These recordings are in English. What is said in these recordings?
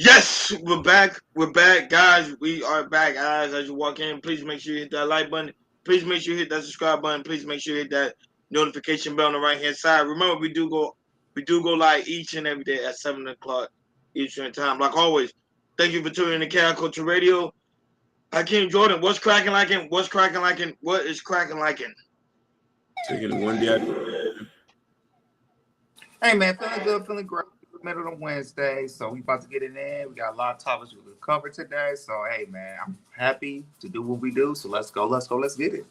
Yes, we're back. We're back, guys. We are back, guys. As you walk in, please make sure you hit that like button. Please make sure you hit that subscribe button. Please make sure you hit that notification bell on the right hand side. Remember, we do go live each and every day at 7 o'clock Eastern time. Like always, thank you for tuning in to Chaos Culture Radio. Hakeem Jordan, what's cracking like in? What's cracking like in? What is cracking like in? Taking it one day at a time. Hey man, feeling good, feeling great. Middle of Wednesday, so we about to get it in. We got a lot of topics we could cover today. So hey man, I'm happy to do what we do. So let's go, let's get it.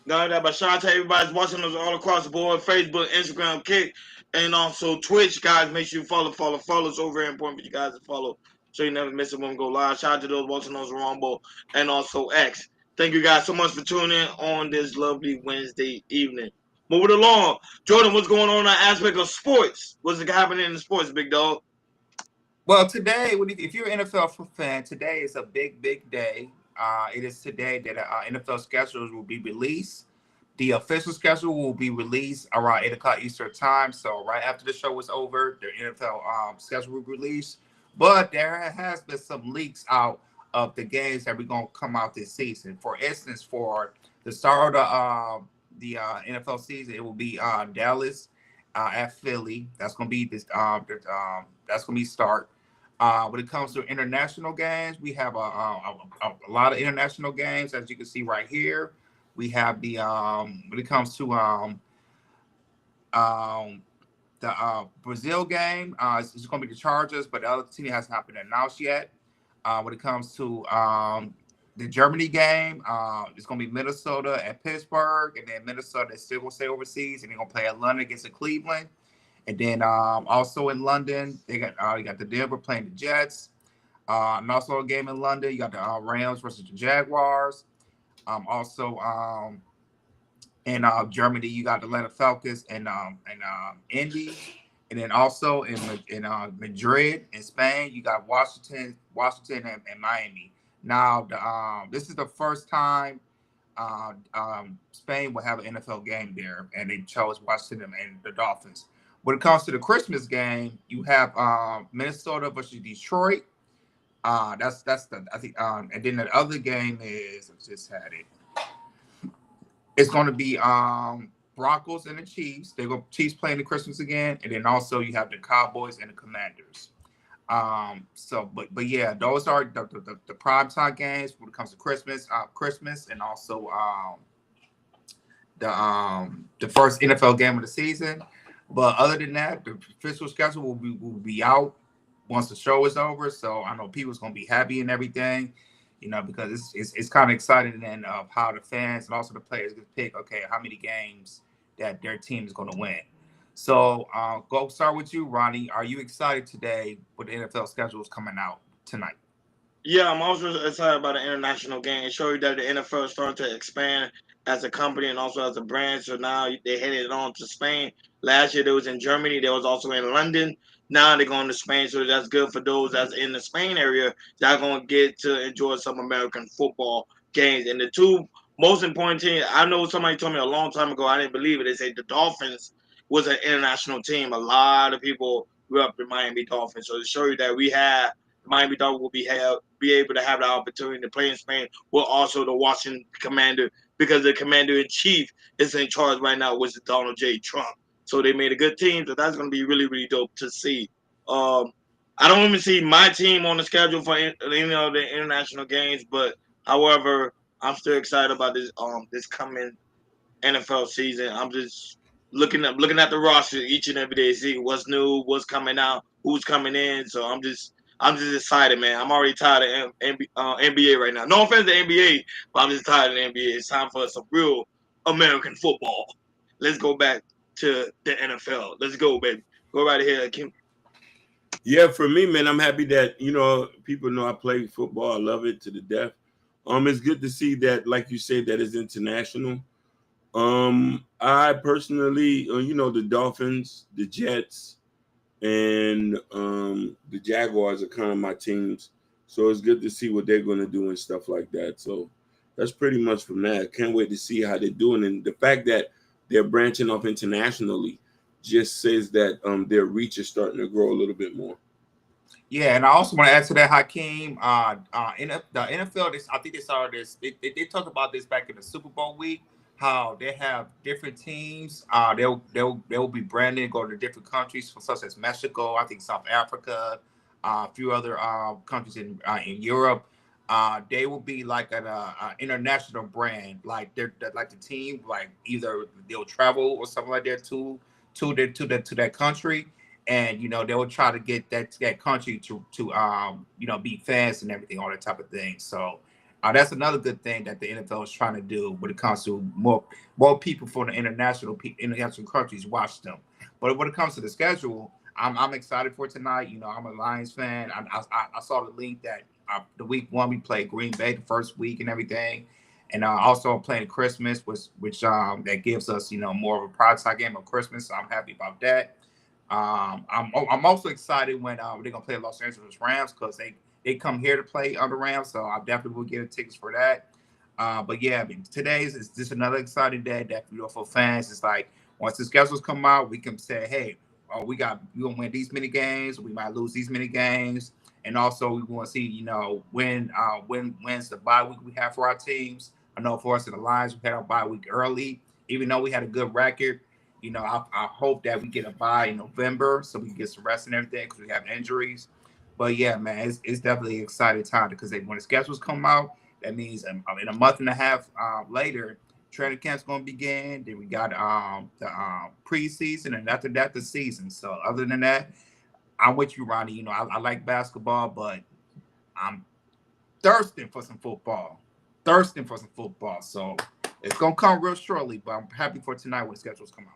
Now that, but shout out to everybody's watching us all across the board: Facebook, Instagram, Kick, and also Twitch. Guys, make sure you follow. It's so very important for you guys to follow, so you never miss it when we go live. Shout out to those watching us Rumble and also X. Thank you guys so much for tuning in on this lovely Wednesday evening. Moving along, Jordan, what's going on in the aspect of sports? What's happening in the sports, big dog? Well, today, if you're an NFL fan, today is a big day. It is today that NFL schedules will be released. The official schedule will be released around 8 o'clock Eastern time. So right after the show is over, the NFL schedule will be released. But there has been some leaks out of the games that we're going to come out this season. For instance, for the start of the NFL season, it will be Dallas at Philly. That's going to be this. That's going to be start. When it comes to international games, we have a lot of international games, as you can see right here. We have the when it comes to the Brazil game, it's going to be the Chargers, but the other team has not been announced yet. When it comes to the Germany game, it's going to be Minnesota and Pittsburgh, and then Minnesota is still going to stay overseas, and they're going to play at London against Cleveland. And then also in London, you got the Denver playing the Jets. And also a game in London, you got the Rams versus the Jaguars. Also in Germany, you got the Atlanta Falcons and Indy. And then also in Madrid in Spain, you got Washington and Miami. Now, this is the first time Spain will have an NFL game there, and they chose Washington and the Dolphins. When it comes to the Christmas game, you have Minnesota versus Detroit. That's the I think, and then the other game is I just had it. It's going to be Broncos and the Chiefs. They're going Chiefs playing the Christmas again, and then also you have the Cowboys and the Commanders. But yeah, those are the primetime games when it comes to Christmas, and also the first NFL game of the season. But other than that, the official schedule will be out once the show is over. So I know people's gonna be happy and everything, because it's kind of exciting and of how the fans and also the players can pick, okay, how many games that their team is gonna win. So go start with you, Ronnie. Are you excited today with the NFL schedules coming out tonight? Yeah, I'm also excited about the international game. It showed you that the NFL is starting to expand as a company and also as a brand. So now they headed on to Spain. Last year they was in Germany. They was also in London. Now they're going to Spain. So that's good for those that's in the Spain area that are going to get to enjoy some American football games. And the two most important teams, I know somebody told me a long time ago, I didn't believe it. They said the Dolphins was an international team. A lot of people grew up in Miami Dolphins. So to show you that we have Miami Dolphins will be able to have the opportunity to play in Spain with also the Washington Commander because the Commander in Chief is in charge right now, which is Donald J. Trump. So they made a good team, so that's going to be really, really dope to see. I don't even see my team on the schedule for any of the international games, but however, I'm still excited about this coming NFL season. I'm just looking at the roster each and every day, see what's new, what's coming out, who's coming in. So I'm just excited, man. I'm already tired of NBA right now. No offense to NBA, but I'm just tired of the NBA. It's time for some real American football. Let's go back to the NFL. Let's go, baby. Go right ahead, Kim. Yeah, for me, man, I'm happy that people know I play football. I love it to the death. It's good to see that, like you said, that is international. I personally, the Dolphins, the Jets, and the Jaguars are kind of my teams. So it's good to see what they're going to do and stuff like that. So that's pretty much from that. Can't wait to see how they're doing. And the fact that they're branching off internationally just says that their reach is starting to grow a little bit more. Yeah, and I also want to add to that, Hakeem. The NFL, I think they saw this. They talked about this back in the Super Bowl week. How they have different teams. They'll be branded, go to different countries, such as Mexico, I think South Africa, a few other countries in Europe. They will be like an international brand, like they're like the team, like either they'll travel or something like that to that country, and they will try to get that country to be fans and everything, all that type of thing. So that's another good thing that the NFL is trying to do when it comes to more people from the international countries watch them. But when it comes to the schedule, I'm excited for tonight. I'm a Lions fan. I saw the link that the week one we played Green Bay the first week and everything. And also playing Christmas, which that gives us more of a primetime game of Christmas. So I'm happy about that. I'm also excited when they're gonna play Los Angeles Rams, because they come here to play on the Rams, so I definitely will get tickets for that. But yeah, I mean, today's is just another exciting day that for fans. It's like once the schedules come out, we can say, hey, we gonna win these many games, we might lose these many games, and also we want to see when's the bye week we have for our teams. I know for us in the Lions, we had our bye week early, even though we had a good record. I hope that we get a bye in November so we can get some rest and everything, because we have injuries. But yeah, man, it's definitely an exciting time, because when the schedules come out, that means in a month and a half later, training camp's going to begin. Then we got the preseason, and after that, the season. So other than that, I'm with you, Ronnie. I like basketball, but I'm thirsting for some football. So it's going to come real shortly, but I'm happy for tonight when the schedules come out.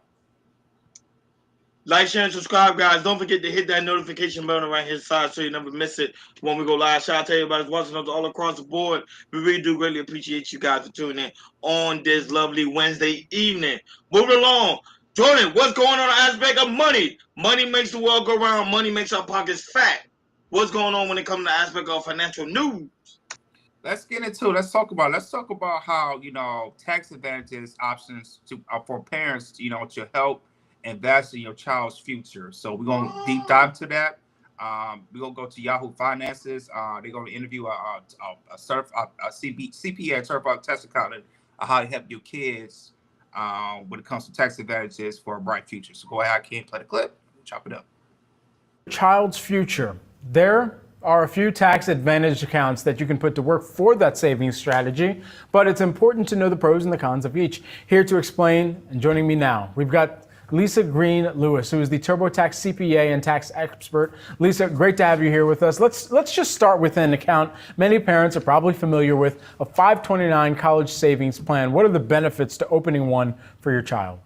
Like, share, and subscribe, guys. Don't forget to hit that notification button right here side so you never miss it when we go live. Shout out to everybody watching us all across the board. We really do greatly appreciate you guys for tuning in on this lovely Wednesday evening. Moving along. Jordan, what's going on in the aspect of money? Money makes the world go round. Money makes our pockets fat. What's going on when it comes to the aspect of financial news? Let's get into it. Let's talk about how tax advantages options for parents to help invest in your child's future. So we're gonna deep dive to that. We're gonna go to Yahoo Finances. They're gonna interview a CPA, certified tax accountant, how to help your kids when it comes to tax advantages for a bright future. So go ahead, I can't play the clip. Chop it up. Child's future. There are a few tax advantage accounts that you can put to work for that savings strategy, but it's important to know the pros and the cons of each. Here to explain, and joining me now, we've got Lisa Green Lewis, who is the TurboTax CPA and tax expert. Lisa, great to have you here with us. Let's just start with an account many parents are probably familiar with, a 529 college savings plan. What are the benefits to opening one for your child?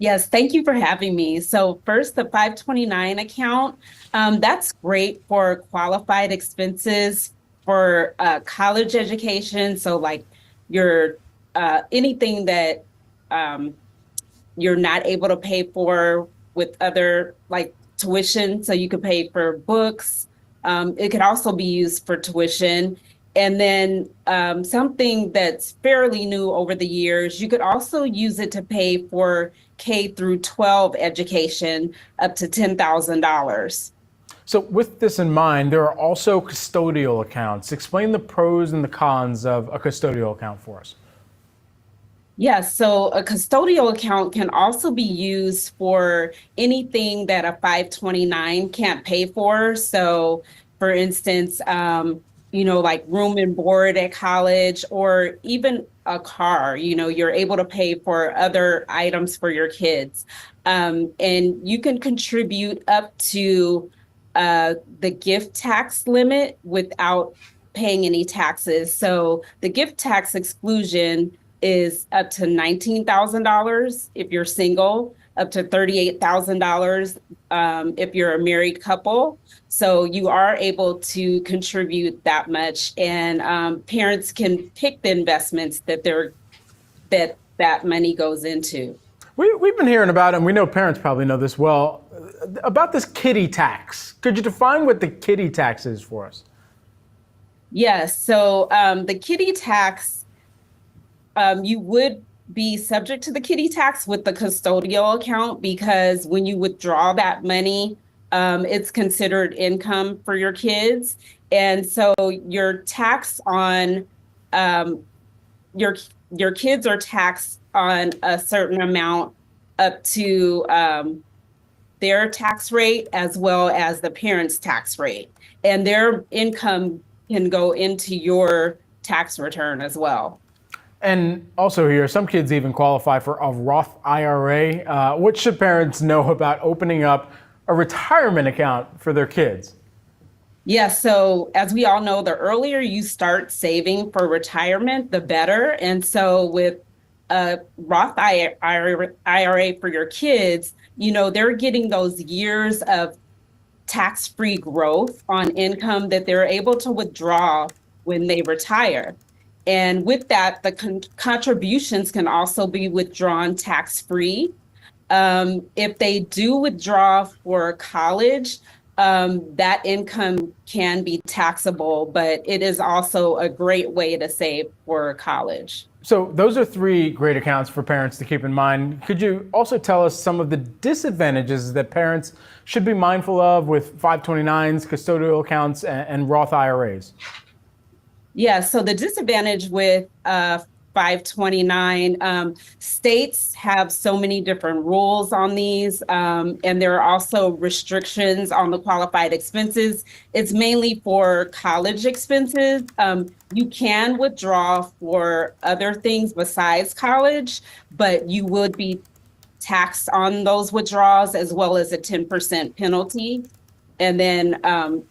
Yes, thank you for having me. So first, the 529 account, that's great for qualified expenses for college education. So like your anything that you're not able to pay for with other like tuition. So you could pay for books. It could also be used for tuition. And then something that's fairly new over the years, you could also use it to pay for K through 12 education up to $10,000. So with this in mind, there are also custodial accounts. Explain the pros and the cons of a custodial account for us. Yes, so a custodial account can also be used for anything that a 529 can't pay for. So for instance, like room and board at college, or even a car, you're able to pay for other items for your kids. And you can contribute up to the gift tax limit without paying any taxes. So the gift tax exclusion is up to $19,000 if you're single, up to $38,000 if you're a married couple. So you are able to contribute that much, and parents can pick the investments that that money goes into. We've been hearing about it, and we know parents probably know this well, about this kiddie tax. Could you define what the kiddie tax is for us? Yes, so the kiddie tax, you would be subject to the kiddie tax with the custodial account, because when you withdraw that money it's considered income for your kids. And so your tax on your kids are taxed on a certain amount up to their tax rate as well as the parents' tax rate. And their income can go into your tax return as well. And also here, some kids even qualify for a Roth IRA. What should parents know about opening up a retirement account for their kids? Yeah, so as we all know, the earlier you start saving for retirement, the better. And so with a Roth IRA for your kids, they're getting those years of tax-free growth on income that they're able to withdraw when they retire. And with that, the contributions can also be withdrawn tax-free. If they do withdraw for college, that income can be taxable, but it is also a great way to save for college. So those are 3 great accounts for parents to keep in mind. Could you also tell us some of the disadvantages that parents should be mindful of with 529s, custodial accounts, and Roth IRAs? Yeah, so the disadvantage with 529, states have so many different rules on these, and there are also restrictions on the qualified expenses. It's mainly for college expenses. You can withdraw for other things besides college, but you would be taxed on those withdrawals as well as a 10% penalty. And then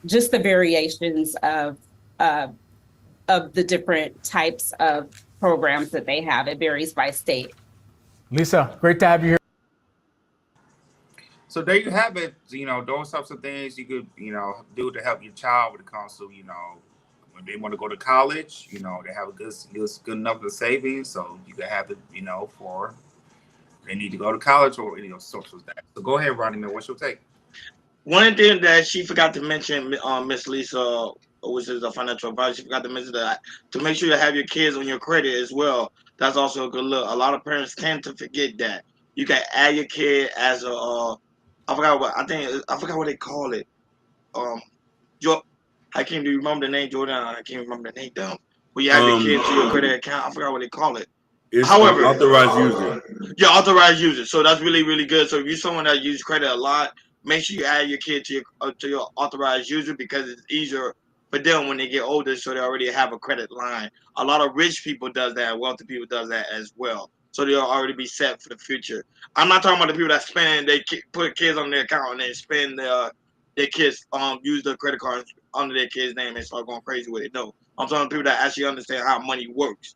just the variations of the different types of programs that they have. It varies by state. Lisa, great to have you here. So there you have it. Those types of things you could, do to help your child when it comes to, when they want to go to college, they have a good enough of savings. So you can have it, for they need to go to college or, social that. So go ahead, Ronnie, man. What's your take? One thing that she forgot to mention, Miss Lisa, which is a financial advisor, she forgot to mention that to make sure you have your kids on your credit as well. That's also a good look. A lot of parents tend to forget that you can add your kid as a. I forgot what they call it. Jo- I can't remember the name, Jordan. I can't remember the name. Dumb. When you add your kid to your credit account, I forgot what they call it. It's However, authorized user. Yeah, authorized user. So that's really, really good. So if you're someone that uses credit a lot, make sure you add your kid to your authorized user because it's easier for them when they get older, so they already have a credit line. A lot of rich people does that, wealthy people does that as well. So they'll already be set for the future. I'm not talking about the people that spend put kids on their account and then spend their kids use their credit cards under their kid's name and start going crazy with it. No, I'm talking about people that actually understand how money works.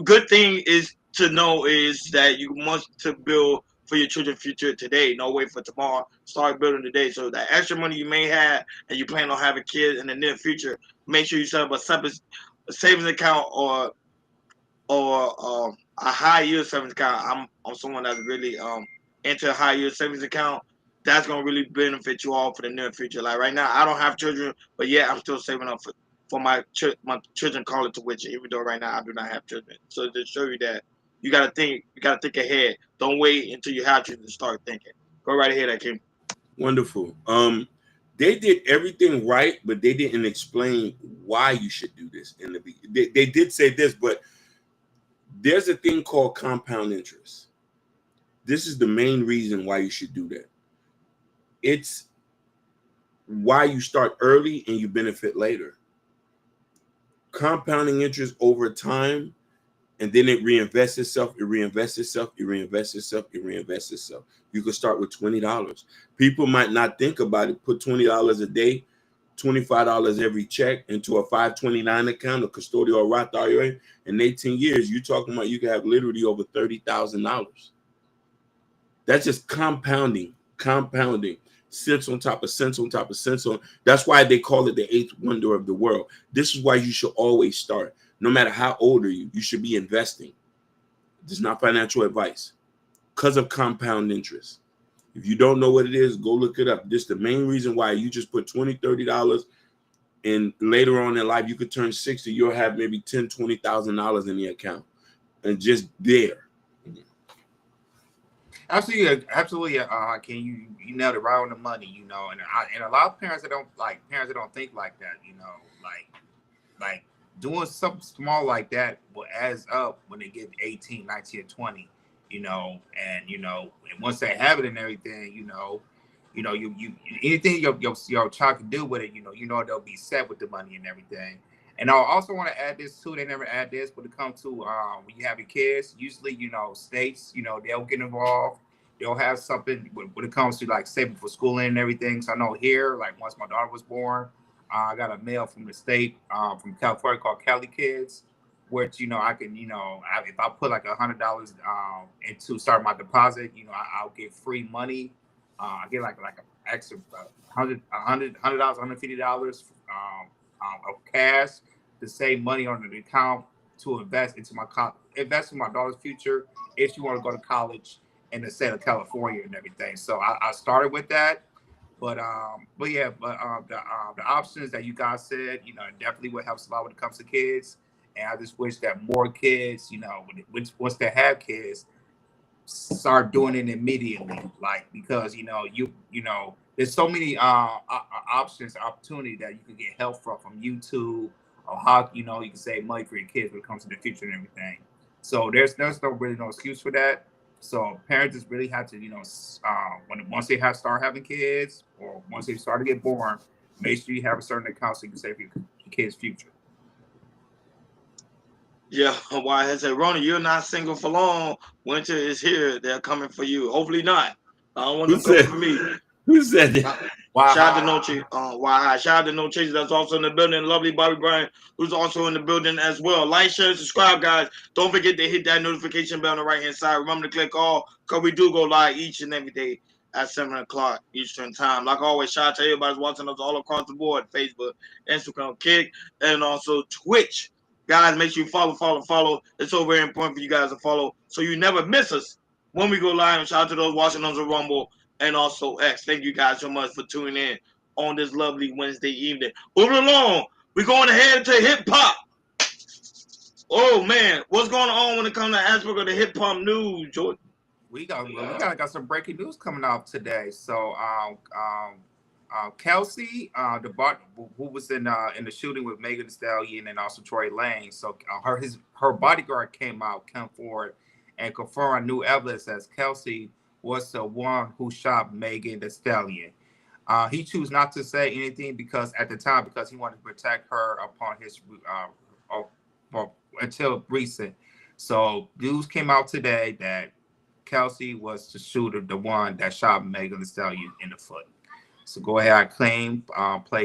Good thing is to know is that you must to build for your children's future today. No wait for tomorrow. Start building today. So that extra money you may have and you plan on having kids in the near future, make sure you set up a separate savings account or a high yield savings account. I'm someone that's really into a high yield savings account. That's gonna really benefit you all for the near future. Like right now, I don't have children, but yeah, I'm still saving up for my children college tuition, even though right now I do not have children. So to show you that you gotta think ahead. Don't wait until you have children to start thinking. Go right ahead, Akeem. Wonderful. They did everything right, but they didn't explain why you should do this. They did say this, but there's a thing called compound interest. This is the main reason why you should do that. It's why you start early and you benefit later. Compounding interest over time, and then it reinvests itself, it reinvests itself, it reinvests itself, it reinvests itself. You could start with $20. People might not think about it. Put $20 a day, $25 every check into a 529 account, a custodial or Roth IRA. In 18 years, you're talking about you can have literally over $30,000. That's just compounding, cents on top of cents on top of cents on. That's why they call it the eighth wonder of the world. This is why you should always start. No matter how old are you, you should be investing. This is not financial advice because of compound interest. If you don't know what it is, go look it up. This is the main reason why you just put $20, $30 and later on in life, you could turn 60, you'll have maybe $10,000, $20,000 in the account and just there. Absolutely, absolutely. Can you nailed it right on the money? And a lot of parents that don't think like that. Like doing something small like that will adds up when they get 18, 19, or 20. And once they have it and everything, you anything your child can do with it, they'll be set with the money and everything. And I also want to add this too. They never add this, but it comes to when you have your kids. Usually, states, they'll get involved. They'll have something when it comes to like saving for schooling and everything. So I know here, like once my daughter was born, I got a mail from the state from California called Cali Kids, which I can if I put like $100 into start my deposit, I'll get free money. I get like an extra $100, $150 of cash to save money on the account to invest into invest in my daughter's future if she want to go to college in the state of California and everything. So I started with that, but the options that you guys said, definitely what helps a lot when it comes to kids. And I just wish that more kids, once they have kids, start doing it immediately, because there's so many options, opportunity that you can get help from YouTube, or how you can save money for your kids when it comes to the future and everything. So there's no excuse for that. So parents just really have to once they start having kids, or once they start to get born, make sure you have a certain account so you can save your kids' future. Yeah, why I said, Ronnie, you're not single for long. Winter is here. They're coming for you. Hopefully not. I don't want them coming for me. Who said that? Shout out to No Chase. Shout out to No Chase. That's also in the building. Lovely Bobby Bryan, who's also in the building as well. Like, share, and subscribe, guys. Don't forget to hit that notification bell on the right-hand side. Remember to click all, because we do go live each and every day at 7 o'clock Eastern time. Like always, shout out to everybody who's watching us all across the board. Facebook, Instagram, Kick, and also Twitch. Guys, make sure you follow. It's so very important for you guys to follow so you never miss us when we go live. And shout out to those watching on the Rumble and also X. Thank you guys so much for tuning in on this lovely Wednesday evening. Moving along, we're going ahead to hip hop. Oh man, what's going on when it comes to aspect of the hip hop news, Jordan? We got some breaking news coming out today. So Kelsey, who was in the shooting with Megan Thee Stallion and also Tory Lanez. So her bodyguard came forward and confirmed new evidence as Kelsey was the one who shot Megan Thee Stallion. He chose not to say anything because he wanted to protect her upon his until recent. So news came out today that Kelsey was the shooter, the one that shot Megan Thee Stallion in the foot. So go ahead, play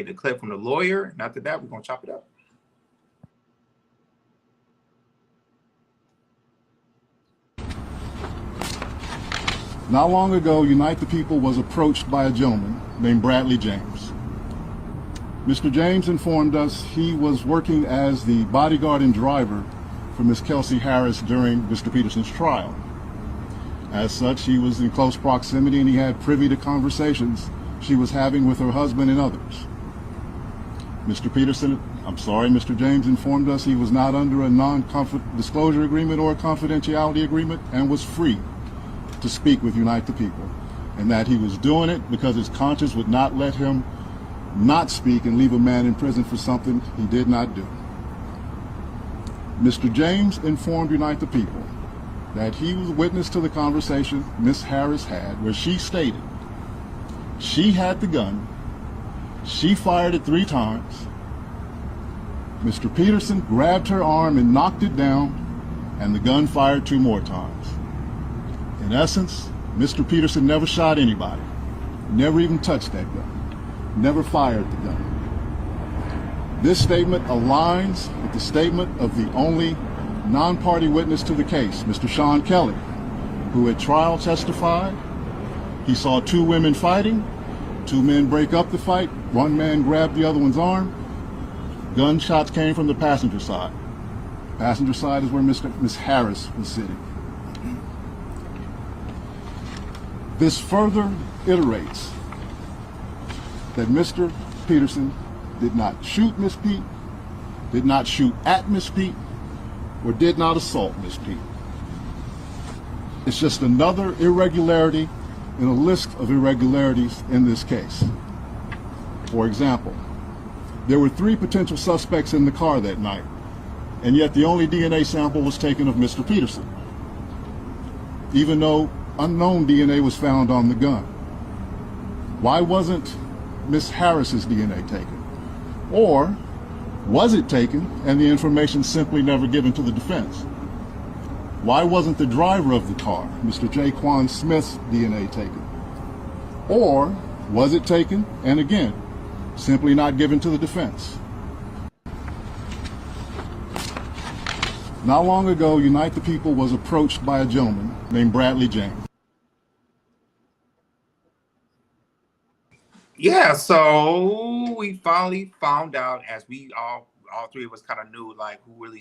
the clip from the lawyer, and after that, we're going to chop it up. Not long ago, Unite the People was approached by a gentleman named Bradley James. Mr. James informed us he was working as the bodyguard and driver for Ms. Kelsey Harris during Mr. Peterson's trial. As such, he was in close proximity and he had privy to conversations she was having with her husband and others. Mr. James informed us he was not under a non-disclosure agreement or a confidentiality agreement and was free to speak with Unite the People, and that he was doing it because his conscience would not let him not speak and leave a man in prison for something he did not do. Mr. James informed Unite the People that he was witness to the conversation Ms. Harris had where she stated she had the gun, she fired it 3 times, Mr. Peterson grabbed her arm and knocked it down, and the gun fired 2 more times. In essence, Mr. Peterson never shot anybody, never even touched that gun, never fired the gun. This statement aligns with the statement of the only non-party witness to the case, Mr. Sean Kelly, who at trial testified he saw 2 women fighting, 2 men break up the fight, 1 man grabbed the other one's arm. Gunshots came from the passenger side. Passenger side is where Ms. Harris was sitting. This further iterates that Mr. Peterson did not shoot Miss Pete, did not shoot at Miss Pete, or did not assault Miss Pete. It's just another irregularity in a list of irregularities in this case. For example, there were 3 potential suspects in the car that night, and yet the only DNA sample was taken of Mr. Peterson, even though unknown DNA was found on the gun. Why wasn't Miss Harris's DNA taken? Or was it taken and the information simply never given to the defense? Why wasn't the driver of the car, Mr. Jaquan Smith's DNA taken? Or was it taken and again, simply not given to the defense? Not long ago, Unite the People was approached by a gentleman named Bradley James. Yeah, so we finally found out, as we all 3 of us kind of knew, like who really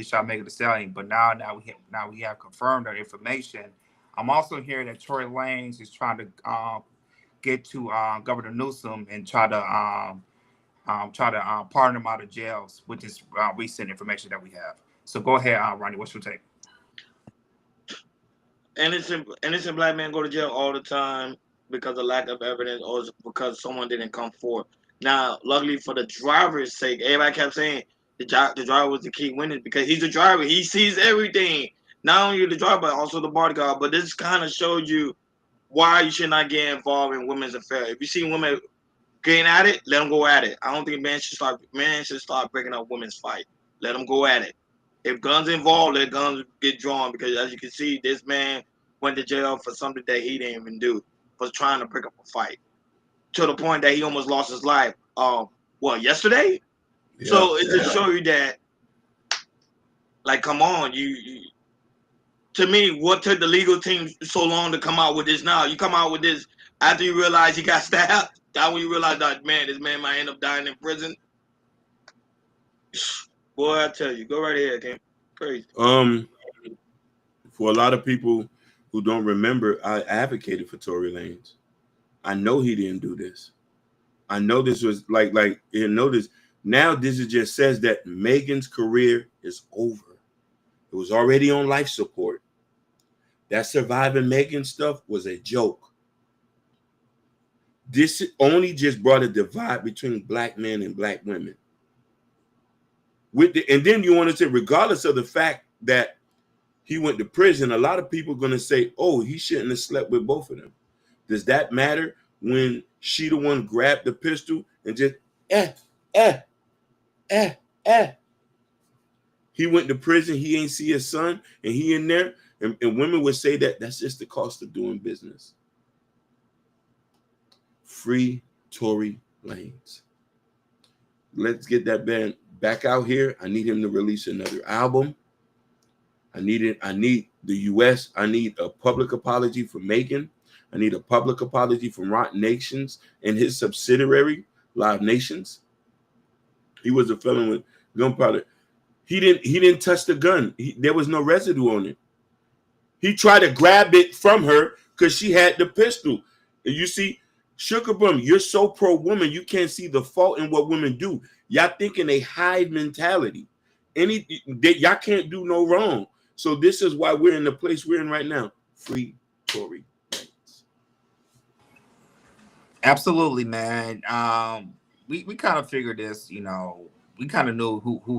shot Megan Thee Stallion. But now we have confirmed that information. I'm also hearing that Tory Lanez is trying to get to Governor Newsom and try to pardon him out of jail, which is recent information that we have. So go ahead, Ronnie. What's your take? Innocent black men go to jail all the time because of lack of evidence or because someone didn't come forward. Now, luckily for the driver's sake, everybody kept saying the driver was the key witness because he's the driver. He sees everything. Not only the driver, but also the bodyguard. But this kind of showed you why you should not get involved in women's affairs. If you see women getting at it, let them go at it. I don't think men should start breaking up women's fight. Let them go at it. If guns involved, let guns get drawn because as you can see, this man went to jail for something that he didn't even do, for trying to break up a fight to the point that he almost lost his life. Yesterday? Yeah. So it just show you that, like, come on, you to me, what took the legal team so long to come out with this now? You come out with this after you realize he got stabbed. That when you realize that, man, this man might end up dying in prison. Boy, I tell you, go right ahead, King. Crazy. For a lot of people who don't remember, I advocated for Tory Lanez. I know he didn't do this. I know this was notice now this is just says that Megan's career is over. It was already on life support. That surviving Megan stuff was a joke. This only just brought a divide between black men and black women. And then you want to say, regardless of the fact that he went to prison, a lot of people are going to say, oh, he shouldn't have slept with both of them. Does that matter when she the one grabbed the pistol and just, He went to prison, he ain't see his son, and he in there, and women would say that that's just the cost of doing business. Free Tory Lanez. Let's get that band back out here. I need him to release another album. I need the US. I need a public apology for Megan. I need a public apology from Rock Nations and his subsidiary, Live Nations. He was a felon with gunpowder. He didn't touch the gun. There was no residue on it. He tried to grab it from her because she had the pistol. And you see, Sugar Bum, you're so pro-woman, you can't see the fault in what women do. Y'all thinking a hide mentality. Y'all can't do no wrong. So this is why we're in the place we're in right now. Free Tory Lanez. Absolutely, man. We kind of figured this, we kind of knew who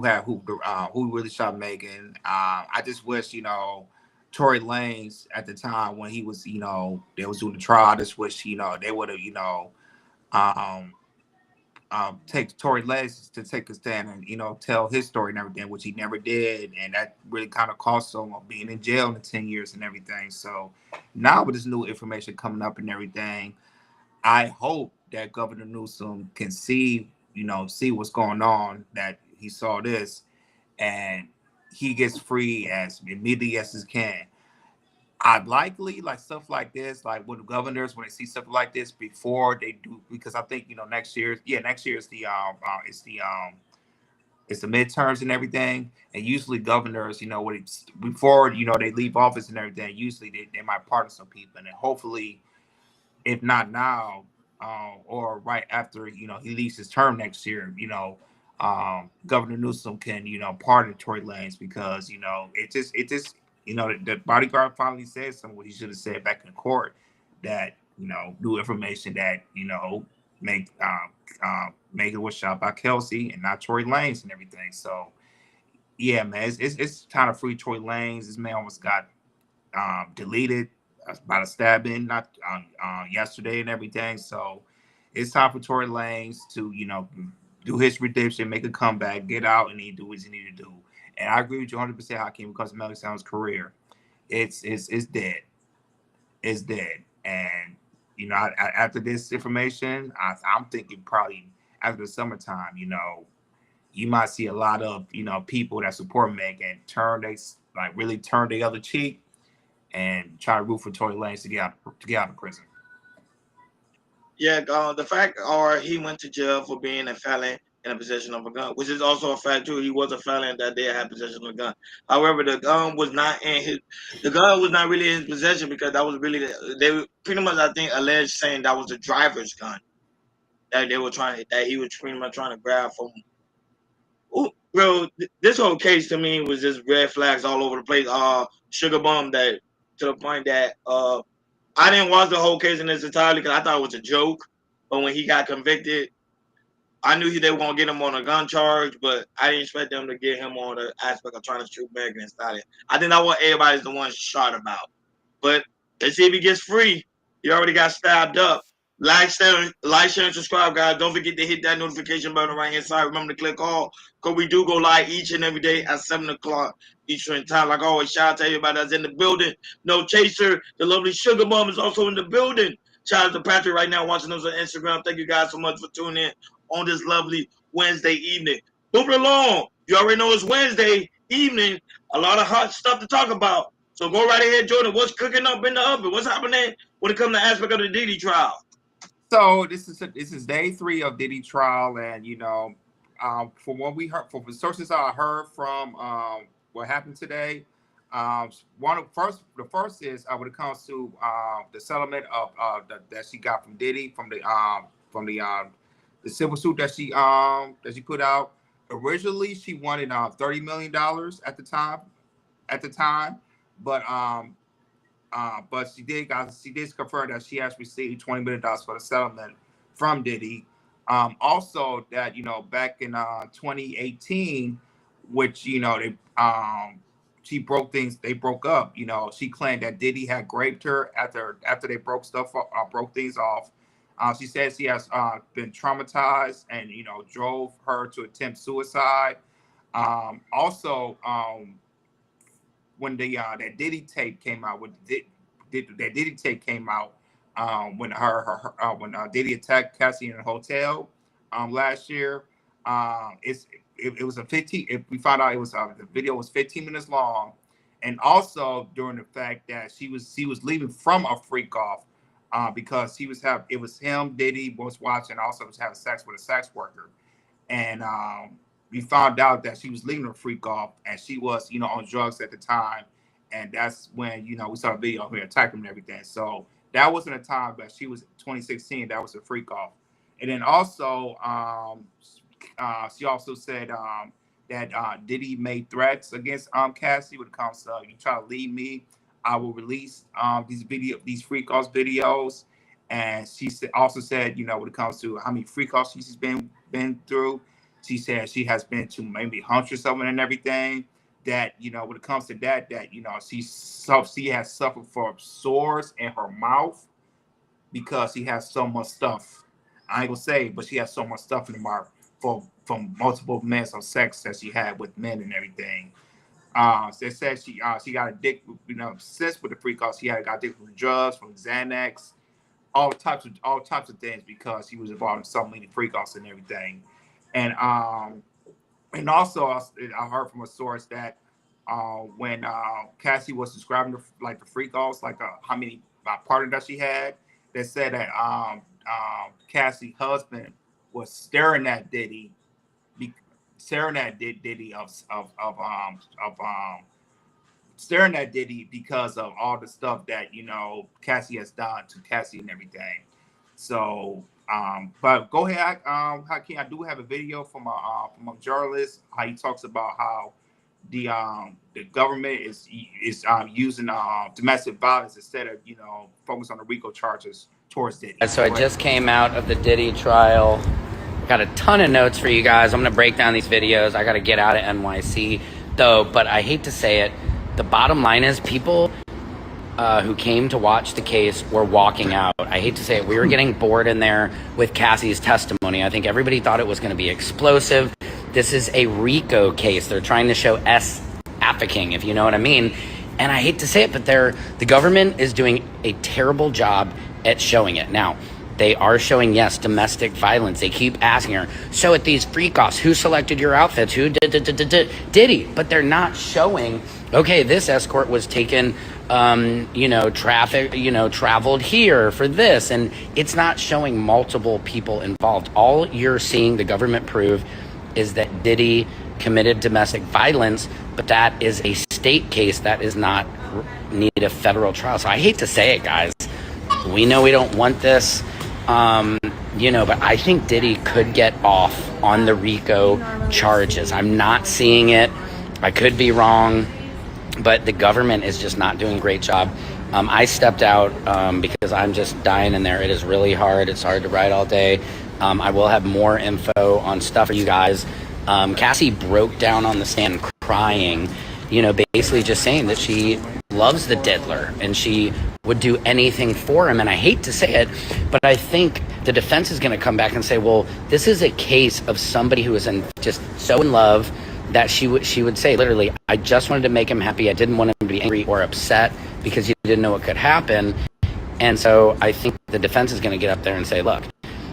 really shot Megan. I just wish, Tory Lanez at the time when he was, they was doing the trial, I just wish, they would have, take Tory Lanez to take a stand and, tell his story and everything, which he never did. And that really kind of cost him being in jail in 10 years and everything. So now with this new information coming up and everything, I hope that Governor Newsom can see what's going on, that he saw this and he gets free as immediately as he can. I'd likely like stuff like this, like when governors, when they see stuff like this before they do, because I think, next year is the it's the midterms and everything. And usually governors, before, they leave office and everything, usually they might pardon some people. And then hopefully, if not now, or right after, he leaves his term next year, Governor Newsom can, pardon Tory Lanez because, it just You know, the bodyguard finally said something what he should have said back in court, that, you know, new information that, you know, Megan was shot by Kelsey and not Tory Lanez and everything. So yeah, man, it's time to free Tory Lanez. This man almost got deleted by the stabbing, not yesterday and everything. So it's time for Tory Lanez to, you know, do his redemption, make a comeback, get out, and he do what he need to do. And I agree with you 100%, Hakeem, because of Melly Sound's career, it's dead. It's dead. And you know, after this information, I'm thinking probably after the summertime, you know, you might see a lot of, you know, people that support Meg and really turn the other cheek and try to root for Tory Lanez to get out of prison. Yeah, the fact or he went to jail for being a felon in a possession of a gun, which is also a fact too. He was a felon that they had possession of a gun. However, the gun was not really in his possession because that was really they were pretty much, I think, alleged saying that was the driver's gun that he was pretty much trying to grab from. Ooh, bro, this whole case to me was just red flags all over the place. Sugar bum that to the point that I didn't watch the whole case in its entirety because I thought it was a joke. But when he got convicted, I knew they were gonna get him on a gun charge, but I didn't expect them to get him on the aspect of trying to shoot Megan and Stallion. I think that's what everybody's the one shot about. But let's see if he gets free. He already got stabbed up. Share, and subscribe, guys. Don't forget to hit that notification button right hand side. Remember to click all, because we do go live each and every day at 7 o'clock Eastern time. Like always, shout out to everybody that's in the building. No Chaser, the lovely Sugar Mom is also in the building. Shout out to Patrick right now watching us on Instagram. Thank you guys so much for tuning in on this lovely Wednesday evening. Moving along, you already know it's Wednesday evening. A lot of hot stuff to talk about. So go right ahead, Jordan. What's cooking up in the oven? What's happening when it comes to aspect of the Diddy trial? So this is day 3 of Diddy trial, and you know, from what we heard, from the sources I heard from what happened today, the first is when it comes to the settlement of that she got from Diddy from the civil suit that she put out. Originally, she wanted $30 million at the time, but she did confirm that she has received $20 million for the settlement from Diddy. Also, that, you know, back in 2018, which, you know, they broke up. You know, she claimed that Diddy had raped her after they broke things off. She says she has been traumatized and, you know, drove her to attempt suicide. Also, when that Diddy tape came out, when Diddy attacked Cassie in a hotel last year, it was a 15. If we found out, it was the video was 15 minutes long, and also during the fact that she was leaving from a freak off because it was him, Diddy was watching, also was having sex with a sex worker, and we found out that she was leaving a freak off, and she was, you know, on drugs at the time, and that's when, you know, we saw a video of her attacking him and everything. So that wasn't a time, but she was 2016. That was a freak off, and then also she also said that Diddy made threats against Cassie when it comes to, you try to leave me, I will release these freak offs videos. And she also said, you know, when it comes to how many freak offs she's been through, she said she has been to maybe 100 something and everything. That, you know, when it comes to that, you know, she has suffered from sores in her mouth because she has so much stuff. I ain't gonna say, but she has so much stuff in the mouth from multiple men of sex that she had with men and everything. They said she got addicted, you know, since with the freak offs, she got addicted from drugs, from Xanax, all types of things, because he was involved in so many freak offs and everything. And also I heard from a source that when Cassie was describing the freak offs, like how many partner that she had, they said that Cassie's husband was staring at Diddy, staring at Diddy because of all the stuff that, you know, Cassie has done to Cassie and everything. So, but go ahead, Hakeem. I do have a video from a journalist, how he talks about how the government is using domestic violence instead of focus on the RICO charges towards Diddy. So I just came out of the Diddy trial. Got a ton of notes for you guys. I'm gonna break down these videos. I gotta get out of NYC though, but I hate to say it. The bottom line is people who came to watch the case were walking out. I hate to say it. We were getting bored in there with Cassie's testimony. I think everybody thought it was going to be explosive. This is a RICO case. They're trying to show trafficking, if you know what I mean. And I hate to say it, but the government is doing a terrible job at showing it. Now, they are showing, yes, domestic violence. They keep asking her, so at these freak-offs, who selected your outfits? Who Diddy? But they're not showing, okay, this escort was taken, traveled here for this. And it's not showing multiple people involved. All you're seeing the government prove is that Diddy committed domestic violence, but that is a state case that is not need a federal trial. So I hate to say it, guys. We know we don't want this. But I think Diddy could get off on the RICO charges. I'm not seeing it. I could be wrong, but the government is just not doing a great job. I stepped out because I'm just dying in there. It is really hard. It's hard to write all day. I will have more info on stuff for you guys. Cassie broke down on the stand crying, basically just saying that she loves the diddler and she would do anything for him. And I hate to say it, but I think the defense is going to come back and say, well, this is a case of somebody who is just so in love that she would say, literally, I just wanted to make him happy. I didn't want him to be angry or upset because he didn't know what could happen. And so I think the defense is going to get up there and say, look,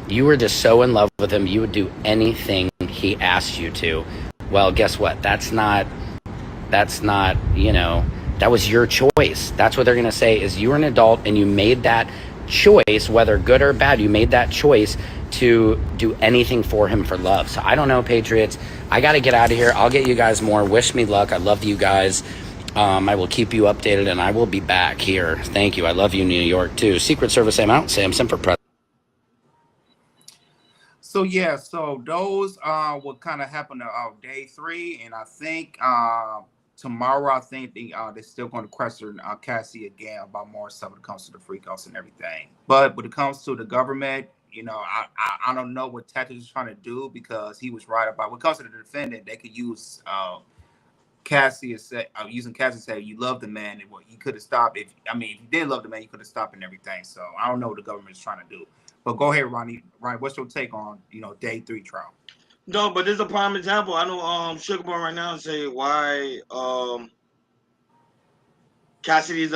you were just so in love with him, you would do anything he asked you to. Well, guess what? That's not, that was your choice. That's what they're going to say is you were an adult and you made that choice, whether good or bad, you made that choice to do anything for him for love. So I don't know, Patriots. I got to get out of here. I'll get you guys more. Wish me luck. I love you guys. I will keep you updated and I will be back here. Thank you. I love you, New York, too. Secret Service, I'm out. Samson for president. So those what kind of happened day 3, and I think tomorrow I think they're still going to question Cassie again about more stuff when it comes to the freakouts and everything. But when it comes to the government, I don't know what tactics is trying to do because he was right about when it comes to the defendant, they could use Cassie and say using Cassie say you love the man and what you could have stopped if you did love the man you could have stopped and everything. So I don't know what the government is trying to do. But go ahead, Ronnie. Ryan, what's your take on day 3 trial? No, but this is a prime example. I know Sugar Boy right now say why Cassidy's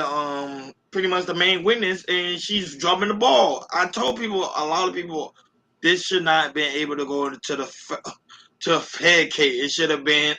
pretty much the main witness and she's dropping the ball. I told people, a lot of people, this should not have been able to go to a Fed case. It should have been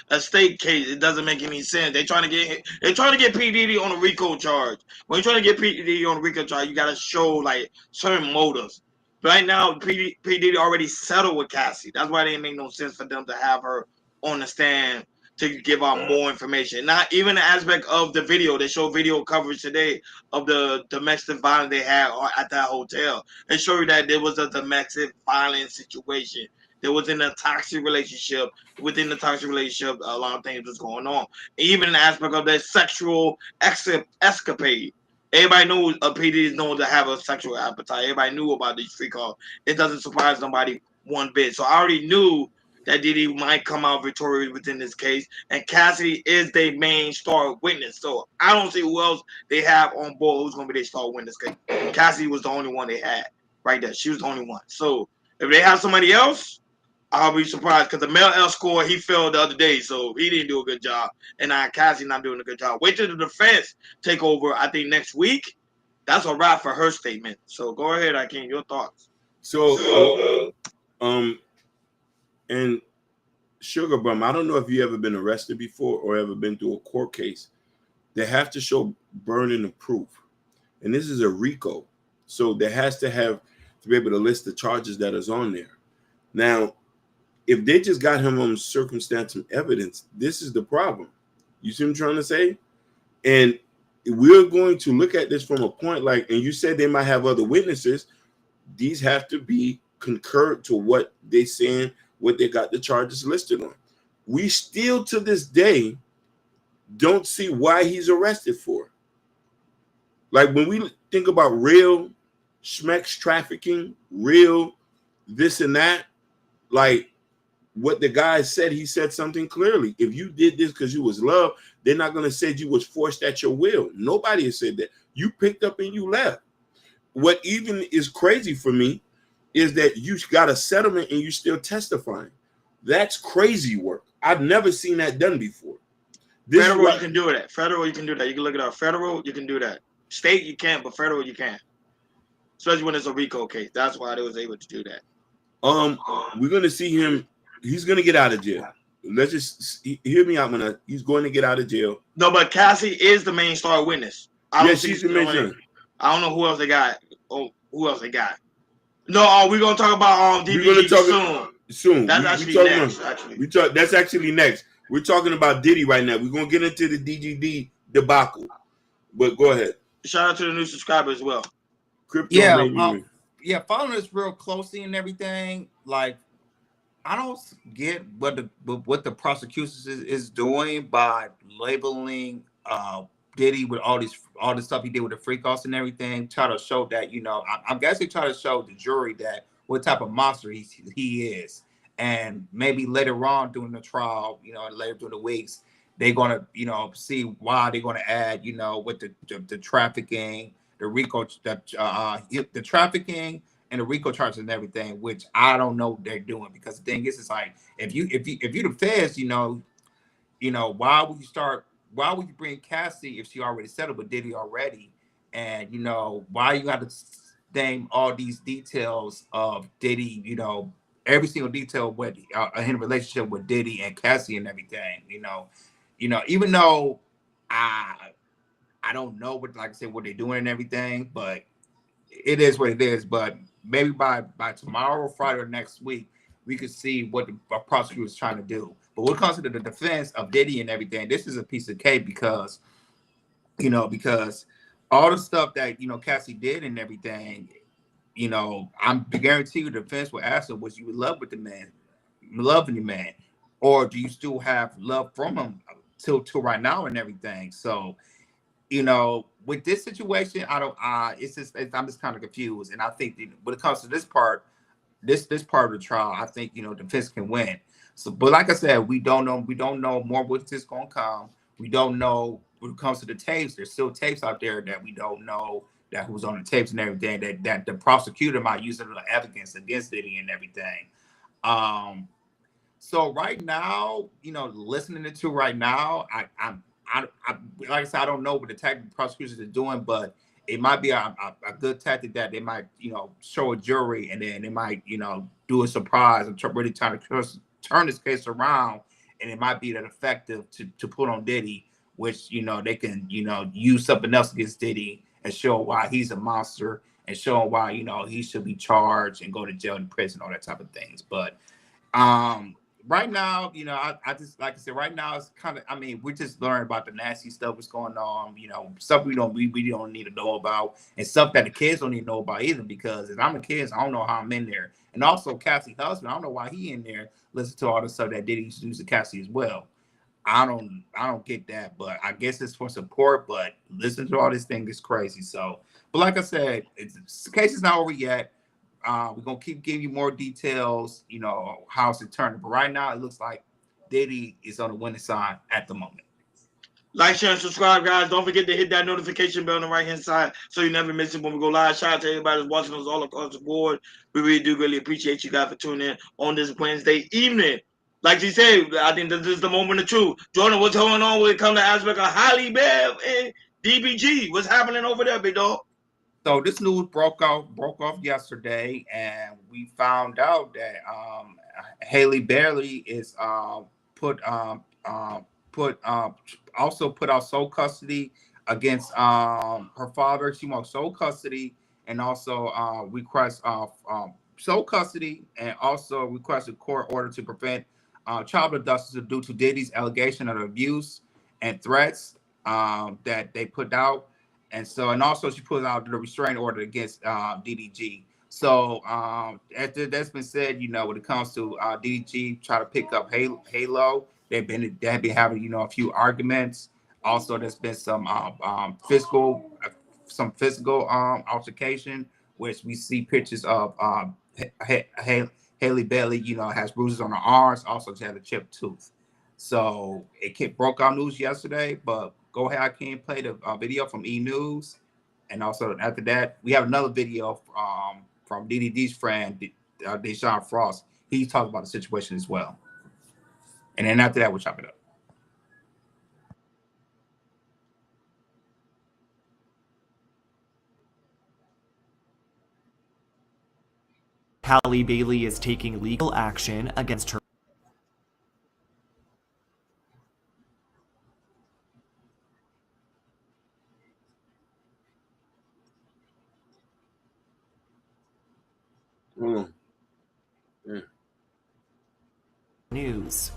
a state case. It doesn't make any sense. They're trying to get P. Diddy on a RICO charge. When you're trying to get P. Diddy on a RICO charge, you gotta show like certain motives. Right now, P. Diddy already settled with Cassie. That's why it didn't make no sense for them to have her on the stand to give out more information. Not even the aspect of the video. They show video coverage today of the domestic violence they had at that hotel. They show you that there was a domestic violence situation. There was in a toxic relationship. Within the toxic relationship, a lot of things was going on. Even the aspect of their sexual escapade. Everybody knows P. Diddy is known to have a sexual appetite. Everybody knew about these freak offs. It doesn't surprise nobody one bit. So I already knew that Diddy might come out victorious within this case. And Cassidy is their main star witness. So I don't see who else they have on board who's going to be their star witness. Cassidy was the only one they had right there. She was the only one. So if they have somebody else, I'll be surprised because the male escort, he failed the other day, so he didn't do a good job. And now Cassie not doing a good job. Wait till the defense take over, I think, next week. That's a wrap for her statement. So go ahead, Akeem, your thoughts. So, and Sugar Bum, I don't know if you ever been arrested before or ever been through a court case. They have to show burden of proof. And this is a RICO. So there has to be able to list the charges that is on there. Now, if they just got him on circumstantial evidence, this is the problem. You see what I'm trying to say? And we're going to look at this from a point like, and you said they might have other witnesses. These have to be concurrent to what they saying, what they got the charges listed on. we still to this day don't see why he's arrested for. Like when we think about real schmex trafficking, real this and that, like what the guy said, he said something clearly. If you did this because you was loved, they're not going to say you was forced at your will. Nobody has said that. You picked up and you left. What even is crazy for me is that you got a settlement and you still testifying. That's crazy work. I've never seen that done before. Federal, you can do that. Federal, you can do that. You can look it up. Federal, you can do that. State, you can't, but federal, you can't. Especially when it's a RICO case. That's why they was able to do that. We're gonna see him. He's gonna get out of jail. Let's just hear me out, man. He's going to get out of jail. No, but Cassie is the main star witness. She's the main. I don't know who else they got. Oh, who else they got? No, we're gonna talk about DDG soon. That's actually next. That's actually next. We're talking about Diddy right now. We're gonna get into the DGD debacle. But go ahead. Shout out to the new subscriber as well. Crypto following this real closely and everything. Like, I don't get what the prosecution is doing by labeling Diddy with all the stuff he did with the free costs and everything. Try to show that, you know, I'm guessing try to show the jury that what type of monster he is, and maybe later on during the trial, you know, later during the weeks, they're gonna, you know, see why they're gonna add, you know, with the trafficking, the RICO, the trafficking and the RICO charges and everything, which I don't know what they're doing, because the thing is, it's like if you the feds, you know, why would you bring Cassie if she already settled with Diddy already, and you know why you got to name all these details of Diddy, you know, every single detail with in a relationship with Diddy and Cassie and everything, you know, even though I don't know what, like I said, what they're doing and everything, but it is what it is. But maybe by tomorrow, Friday, or next week, we could see what the prosecutor is trying to do. But when it comes to the defense of Diddy and everything, this is a piece of cake because all the stuff that, you know, Cassie did and everything, you know, I'm guarantee you the defense will ask her, was you in love with the man, loving the man, or do you still have love from him till right now and everything? So, you know, with this situation, I'm just kind of confused. And I think that when it comes to this part of the trial, I think, you know, defense can win. So, but like I said, we don't know more what's just gonna come. We don't know when it comes to the tapes. There's still tapes out there that we don't know that who's on the tapes and everything, that the prosecutor might use it as evidence against Diddy and everything. So right now, you know, listening to right now, I like I said, I don't know what the tactic prosecutors are doing, but it might be a good tactic that they might, you know, show a jury, and then they might, you know, do a surprise and really trying to turn this case around, and it might be that effective to put on Diddy, which, you know, they can, you know, use something else against Diddy and show why he's a monster and show why, you know, he should be charged and go to jail and prison, all that type of things. But right now, you know, I just, like I said, right now it's kind of, I mean, we're just learning about the nasty stuff that's going on, you know, stuff we don't need to know about, and stuff that the kids don't even know about either, because if I'm a kid, I don't know how I'm in there. And also Cassie's husband, I don't know why he in there listen to all the stuff that Diddy used to do to Cassie as well. I don't get that, but I guess it's for support, but listen to all this thing is crazy. So, but like I said, the case is not over yet. We're gonna keep giving you more details, you know, how it's turning. But right now, it looks like Diddy is on the winning side at the moment. Like, share, and subscribe, guys. Don't forget to hit that notification bell on the right-hand side so you never miss it when we go live. Shout out to everybody that's watching us all across the board. We really do really appreciate you guys for tuning in on this Wednesday evening. Like she said, I think this is the moment of truth. Jordan, what's going on when it comes to aspect of Halle, Bev, and DBG? What's happening over there, big dog? So this news broke off yesterday, and we found out that Halle Bailey is put out sole custody against her father. She wants sole custody, and also request sole custody, and also request a court order to prevent child abduction due to Diddy's allegation of abuse and threats that they put out. And so, and also she put out the restraining order against DDG. So after that's been said, you know, when it comes to DDG try to pick up Halo, They have been having, a few arguments. Also, there's been some physical altercation, which we see pictures of Haley Bailey, has bruises on her arms. Also, she had a chipped tooth. So it broke our news yesterday, but go ahead, I can play the video from E News, and also after that, we have another video from DDG's friend Deshaun Frost. He talked about the situation as well, and then after that, we'll chop it up. Halle Bailey is taking legal action against her. News.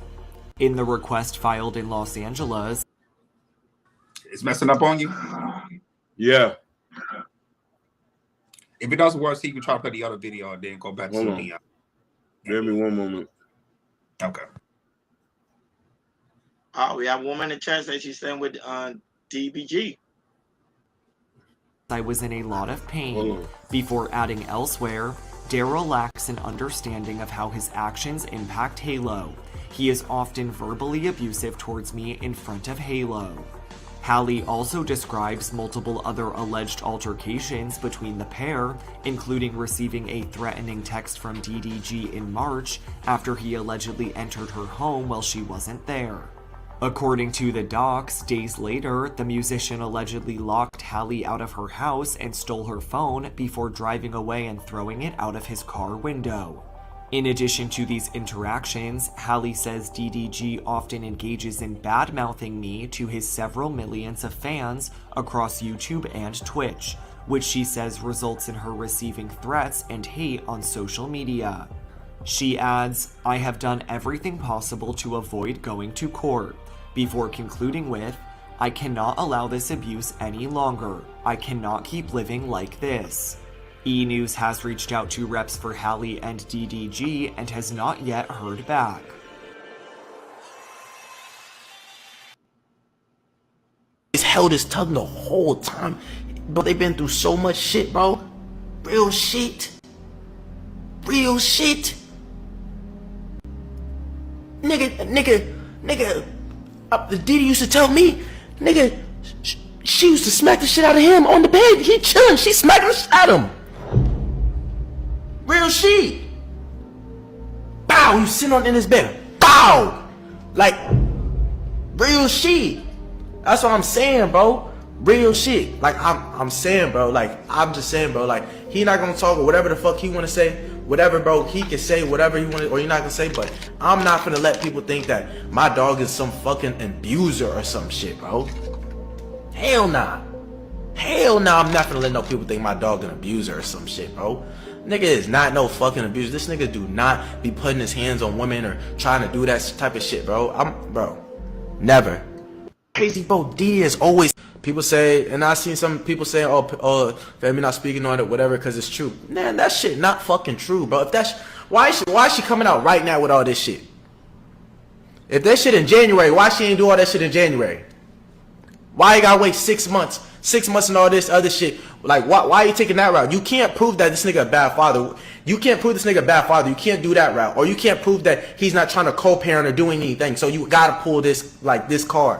In the request filed in Los Angeles. It's messing up on you? Yeah. If it doesn't work, so you can try to play the other video and then go back to the. Give me one moment. Okay. Oh, we have a woman in chat that she's staying with DBG. I was in a lot of pain. Before adding elsewhere, Daryl lacks an understanding of how his actions impact Halo. He is often verbally abusive towards me in front of Halo. Halle also describes multiple other alleged altercations between the pair, including receiving a threatening text from DDG in March after he allegedly entered her home while she wasn't there. According to the docs, days later, the musician allegedly locked Halle out of her house and stole her phone before driving away and throwing it out of his car window. In addition to these interactions, Halle says DDG often engages in bad-mouthing me to his several millions of fans across YouTube and Twitch, which she says results in her receiving threats and hate on social media. She adds, "I have done everything possible to avoid going to court," before concluding with, "I cannot allow this abuse any longer. I cannot keep living like this." E! News has reached out to reps for Halle and DDG and has not yet heard back. He's held his tongue the whole time. But they've been through so much shit, bro. Real shit. Real shit. Nigga. The Diddy used to tell me, nigga, she used to smack the shit out of him on the bed. He chilling. She smacking the shit out of him. Real shit. Bow, you sitting on in his bed. Bow. Like, real shit. That's what I'm saying, bro. Real shit. Like, I'm saying, bro. Like, I'm just saying, bro. Like, he not gonna talk or whatever the fuck he wanna say. Whatever, bro. He can say whatever he wanna, or you're not gonna say. But I'm not gonna let people think that my dog is some fucking abuser or some shit, bro. Hell nah. Hell nah. I'm not gonna let no people think my dog an abuser or some shit, bro. Nigga is not no fucking abuser. This nigga do not be putting his hands on women or trying to do that type of shit, bro. Bro. Never. Crazy, bro. D is always. People say, and I seen some people saying, oh, Femi not speaking on it, whatever, because it's true. Man, that shit not fucking true, bro. If that's why is she coming out right now with all this shit? If that shit in January, why she ain't do all that shit in January? Why you gotta wait 6 months? 6 months and all this other shit. Like, why are you taking that route? You can't prove that this nigga a bad father. You can't prove this nigga a bad father. You can't do that route. Or you can't prove that he's not trying to co-parent or doing anything. So you gotta pull this, like, this card.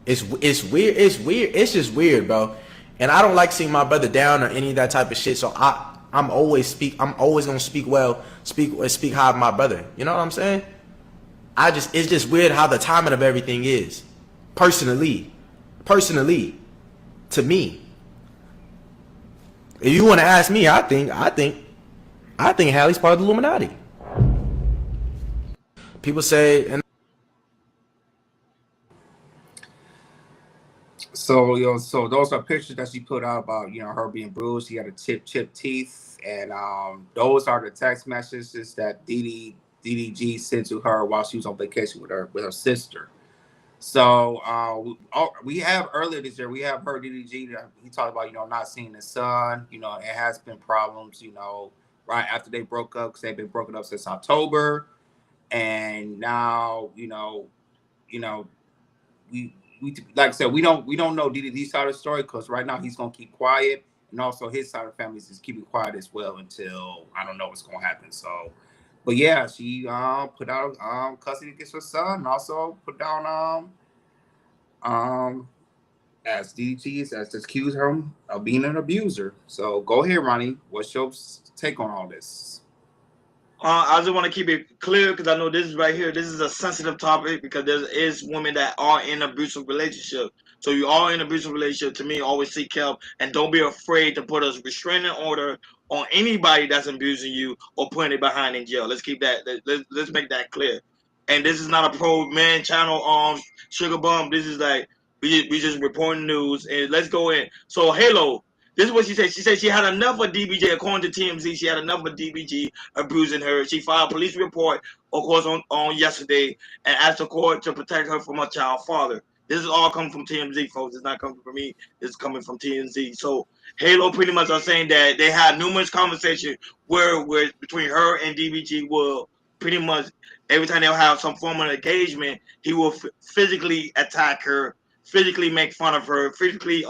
It's weird. It's just weird, bro. And I don't like seeing my brother down or any of that type of shit. So I'm always gonna speak well, speak high of my brother. You know what I'm saying? It's just weird how the timing of everything is. Personally, to me. If you want to ask me, I think Halle's part of the Illuminati. People say, and so those are pictures that she put out about her being bruised. She had a chipped teeth, and those are the text messages that DDG sent to her while she was on vacation with her sister. So we have earlier this year, we have heard DDG. He talked about not seeing his son. It has been problems. right after they broke up, because they've been broken up since October. And now, we like I said, we don't know DDG's side of the story, because right now he's gonna keep quiet, and also his side of the family is keeping quiet as well until I don't know what's gonna happen. So, but yeah, she put out custody against her son, and also put down as DDG as accused her of being an abuser. So go ahead, Ronnie. What's your take on all this? I just want to keep it clear, because I know this is right here. This is a sensitive topic, because there is women that are in abusive relationship. So you are in abusive relationship. To me, always seek help, and don't be afraid to put a restraining order on anybody that's abusing you or putting it behind in jail. Let's keep that. Let's make that clear. And this is not a pro man channel. Sugar Bum. This is like we just reporting news, and let's go in. So Halo. This is what she said. She said she had enough of DBG. According to TMZ, she had enough of DBG abusing her. She filed a police report, of course, on yesterday, and asked the court to protect her from her child father. This is all coming from TMZ, folks. It's not coming from me. It's coming from TMZ. So Halo pretty much are saying that they had numerous conversations where between her and DBG will pretty much every time they'll have some form of engagement, he will physically attack her, physically make fun of her, physically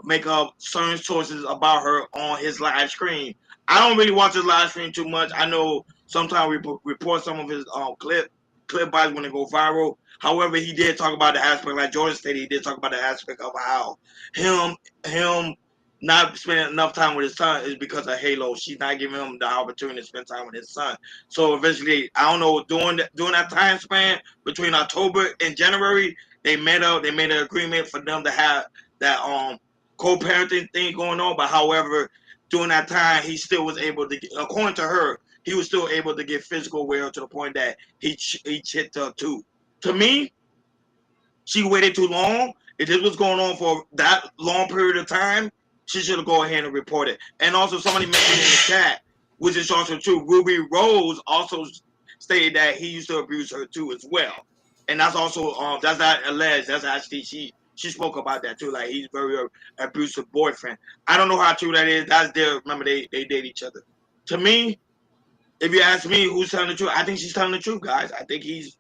make up certain sources about her on his live stream. I don't really watch his live stream too much. I know sometimes we report some of his clip bites when they go viral. However, he did talk about the aspect, like Jordan stated, he did talk about the aspect of how him not spending enough time with his son is because of Halo. She's not giving him the opportunity to spend time with his son. So eventually, I don't know, during that time span between October and January, they made an agreement for them to have that co-parenting thing going on. But however, during that time, he still was able to, according to her, he was still able to get physical with her to the point that he hit her too. To me, she waited too long. If this was going on for that long period of time, she should have gone ahead and report it. And also, somebody mentioned in the chat, which is also true, Ruby Rose also stated that he used to abuse her too as well. And that's also that's not alleged. That's actually she spoke about that too. Like, he's very abusive boyfriend. I don't know how true that is. That's their, remember they date each other. To me, if you ask me who's telling the truth, I think she's telling the truth, guys. I think he's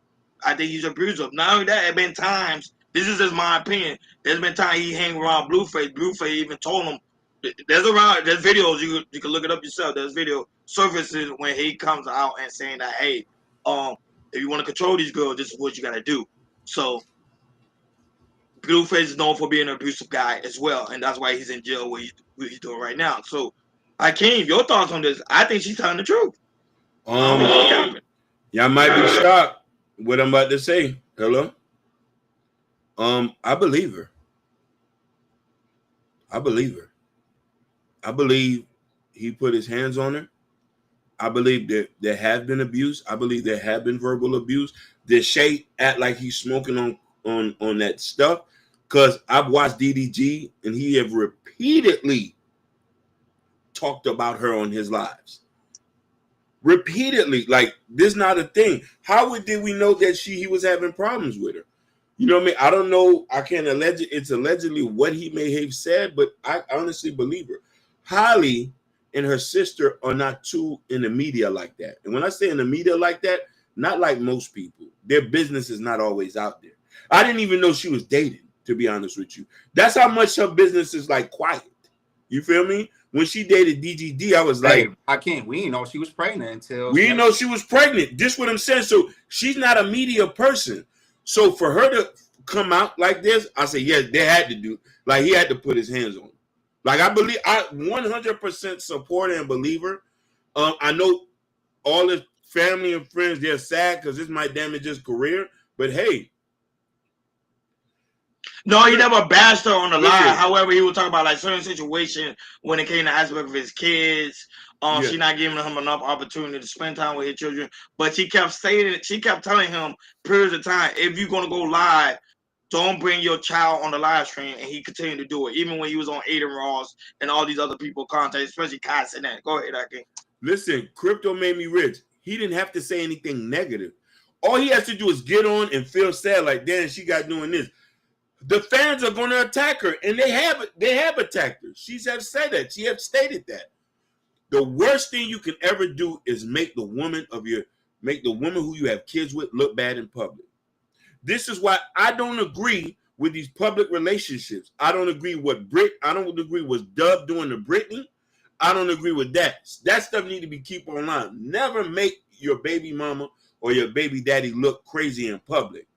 abusive. Not only that, there have been times, this is just my opinion, there's been times he hang around Blueface. Blueface even told him, there's videos, you can look it up yourself. There's video surfaces when he comes out and saying that, hey, if you want to control these girls, this is what you got to do. So Blueface is known for being an abusive guy as well, and that's why he's in jail what he's doing right now. So, Hakeem, your thoughts on this? I think she's telling the truth. Y'all might be shocked what I'm about to say. Hello? I believe her. I believe he put his hands on her. I believe that there have been abuse. I believe there have been verbal abuse. Did Shay act like he's smoking on that stuff? Because I've watched DDG and he have repeatedly talked about her on his lives. Repeatedly, like, this not a thing. How did we know that he was having problems with her? You know what I mean? I don't know. I can't allege it. It's allegedly what he may have said, but I honestly believe her. Halle and her sister are not too in the media like that. And when I say in the media like that, not like most people. Their business is not always out there. I didn't even know she was dating, to be honest with you. That's how much her business is like quiet. You feel me? When she dated DGD, I was like, we didn't know she was pregnant until we didn't know she was pregnant. Just what I'm saying. So she's not a media person. So for her to come out like this, I say, yes, they had to do. Like, he had to put his hands on her. Like, I 100% support and believe her. I know all his family and friends, they're sad because this might damage his career. But hey. No, he never bashed her on the line. However, he would talk about like certain situations when it came to aspect of his kids. She not giving him enough opportunity to spend time with his children. But she kept telling him periods of time, if you're gonna go live, don't bring your child on the live stream. And he continued to do it, even when he was on Aiden Ross and all these other people contact, especially Kai and that. Go ahead, Hakeem. Listen, crypto made me rich. He didn't have to say anything negative. All he has to do is get on and feel sad, like, damn, she got doing this. The fans are going to attack her, and they have attacked her. She has said that. She has stated that. The worst thing you can ever do is make the woman who you have kids with look bad in public. This is why I don't agree with these public relationships. I don't agree with I don't agree with Dub doing the Britney. I don't agree with that. That stuff need to be kept online. Never make your baby mama or your baby daddy look crazy in public.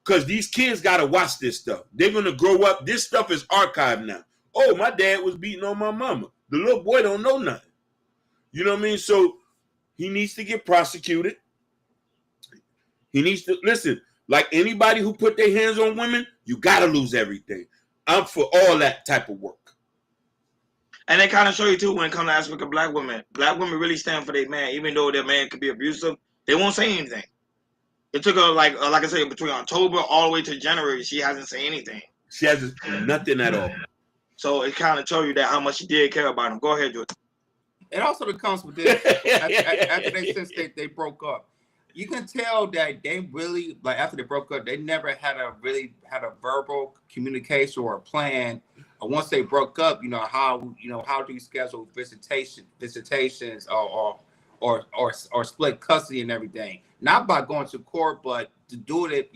Because these kids got to watch this stuff. They're going to grow up. This stuff is archived now. Oh, my dad was beating on my mama. The little boy don't know nothing. You know what I mean? So he needs to get prosecuted. He needs to, listen, like anybody who put their hands on women, you got to lose everything. I'm for all that type of work. And they kind of show you, too, when it comes to aspect of black women. Black women really stand for their man. Even though their man could be abusive, they won't say anything. It took her, like I said, between October all the way to January, she hasn't said anything. She hasn't nothing at all. So it kind of shows you that how much she did care about him. Go ahead, George. It also comes with this. Since they broke up, you can tell that they really, like, after they broke up, they never had a verbal communication or a plan. Once they broke up, how do you schedule visitations or split custody and everything? Not by going to court, but to do it,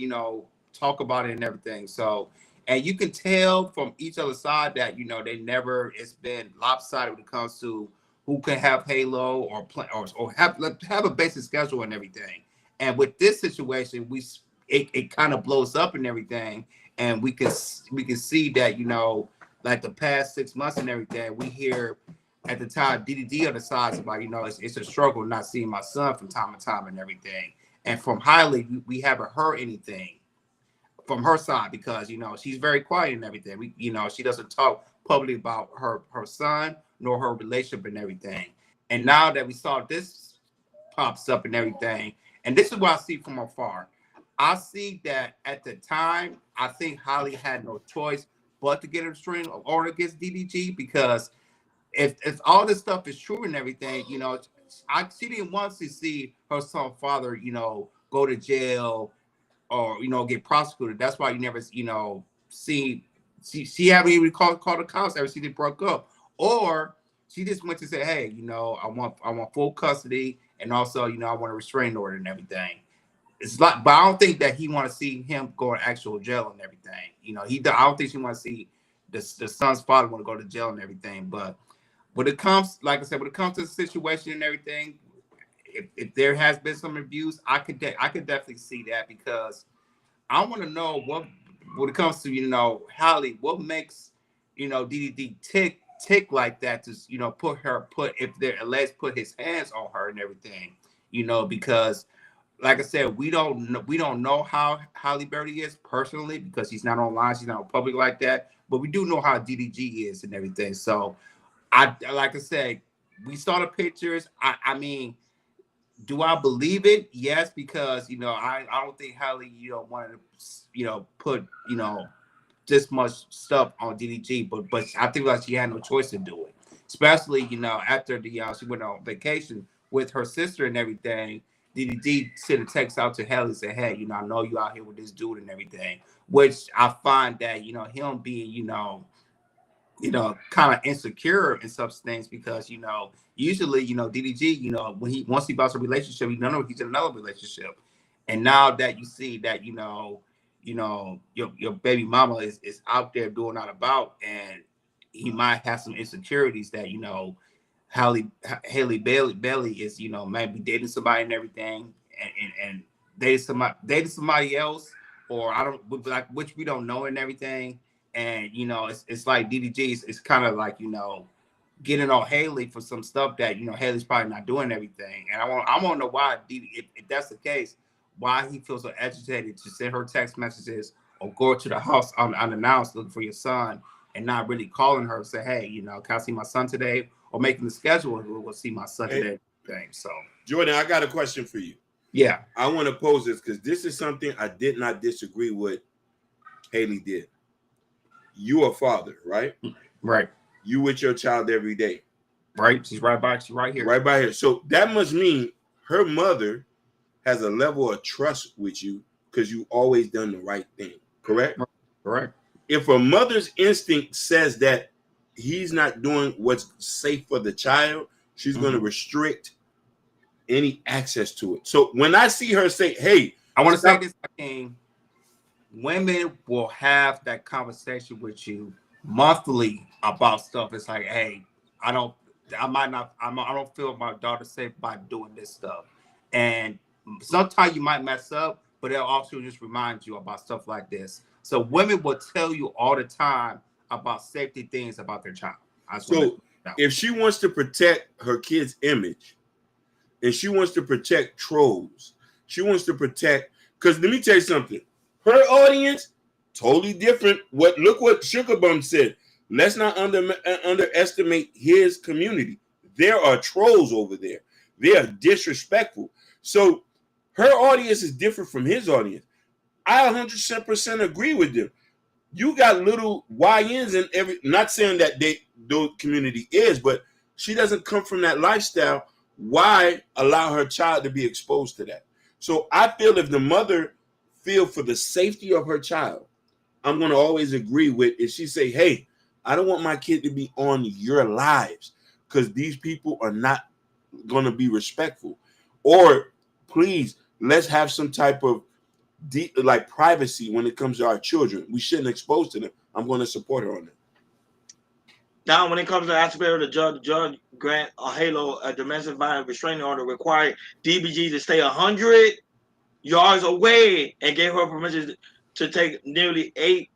talk about it and everything. So, and you can tell from each other side that it's been lopsided when it comes to who can have Halo or plan or have a basic schedule and everything. And with this situation, it kind of blows up and everything, and we can see that like the past 6 months and everything, we hear at the time DDG on the sides about it's a struggle not seeing my son from time to time and everything. And from Halle, we haven't heard anything from her side because she's very quiet and everything. She doesn't talk publicly about her son nor her relationship and everything. And now that we saw this pops up and everything, and this is what I see from afar. I see that at the time, I think Halle had no choice but to get a restraining order against DDG, because if all this stuff is true and everything, she didn't want to see her son father, go to jail or get prosecuted. That's why you never see she haven't even called the cops ever since they broke up, or she just went to say, hey, I want full custody, and also I want a restraining order and everything. It's like, but I don't think that he want to see him go to actual jail and everything. I don't think she want to see the son's father want to go to jail and everything. But when it comes, like I said, when it comes to the situation and everything, if there has been some abuse, I could definitely see that, because I want to know when it comes to Halle, what makes DDD tick like that to put his hands on her and everything, because like I said, we don't know how Halle Berry is personally, because she's not online, she's not public like that, but we do know how DDG is and everything. So like I said, we saw the pictures. I mean, do I believe it? Yes, because I don't think Halle wanted to put this much stuff on DDG, but I think like she had no choice to do it, especially after she went on vacation with her sister and everything. DDG sent a text out to Halle and said, hey, I know you out here with this dude and everything, which I find that him being kind of insecure in such things, because usually DDG once he builds a relationship, he's in another relationship, and now that you see that your baby mama is out there doing all about, and he might have some insecurities that Halle Bailey is maybe dating somebody and everything, and dating somebody else, or I don't like, which we don't know and everything. And it's like DDG is kind of like getting on Halle for some stuff that Haley's probably not doing everything. And I want to know why, if that's the case, why he feels so agitated to send her text messages or go to the house unannounced looking for your son, and not really calling her and say, hey, can I see my son today, or making the schedule and we'll see my son today. So Jordan, I got a question for you. Yeah, I want to pose this because this is something I did not disagree with Halle did. You a father, right? Right. You with your child every day. Right. She's right by. She's right here. Right by here. So that must mean her mother has a level of trust with you because you always done the right thing. Correct? Correct. If a mother's instinct says that he's not doing what's safe for the child, she's going to restrict any access to it. So when I see her say, hey, I want to say this, King. Women will have that conversation with you monthly about stuff. It's like, hey, I don't feel my daughter safe by doing this stuff. And sometimes you might mess up, but they'll also just remind you about stuff like this. So women will tell you all the time about safety things about their child. So if she wants to protect her kid's image, and she wants to protect trolls, she wants to protect, because let me tell you something, her audience, totally different. Look what Sugar Bum said. Let's not underestimate his community. There are trolls over there. They are disrespectful. So her audience is different from his audience. I 100% agree with them. You got little YNs in every, not saying that the community is, but she doesn't come from that lifestyle. Why allow her child to be exposed to that? So I feel if the mother feel for the safety of her child, I'm going to always agree with if she say, hey, I don't want my kid to be on your lives because these people are not going to be respectful. Or please, let's have some type of privacy when it comes to our children. We shouldn't expose to them. I'm going to support her on that. Now, when it comes to the aspect of the judge grant a Halo a domestic violence restraining order required DBG to stay 100 yards away and gave her permission to take nearly eight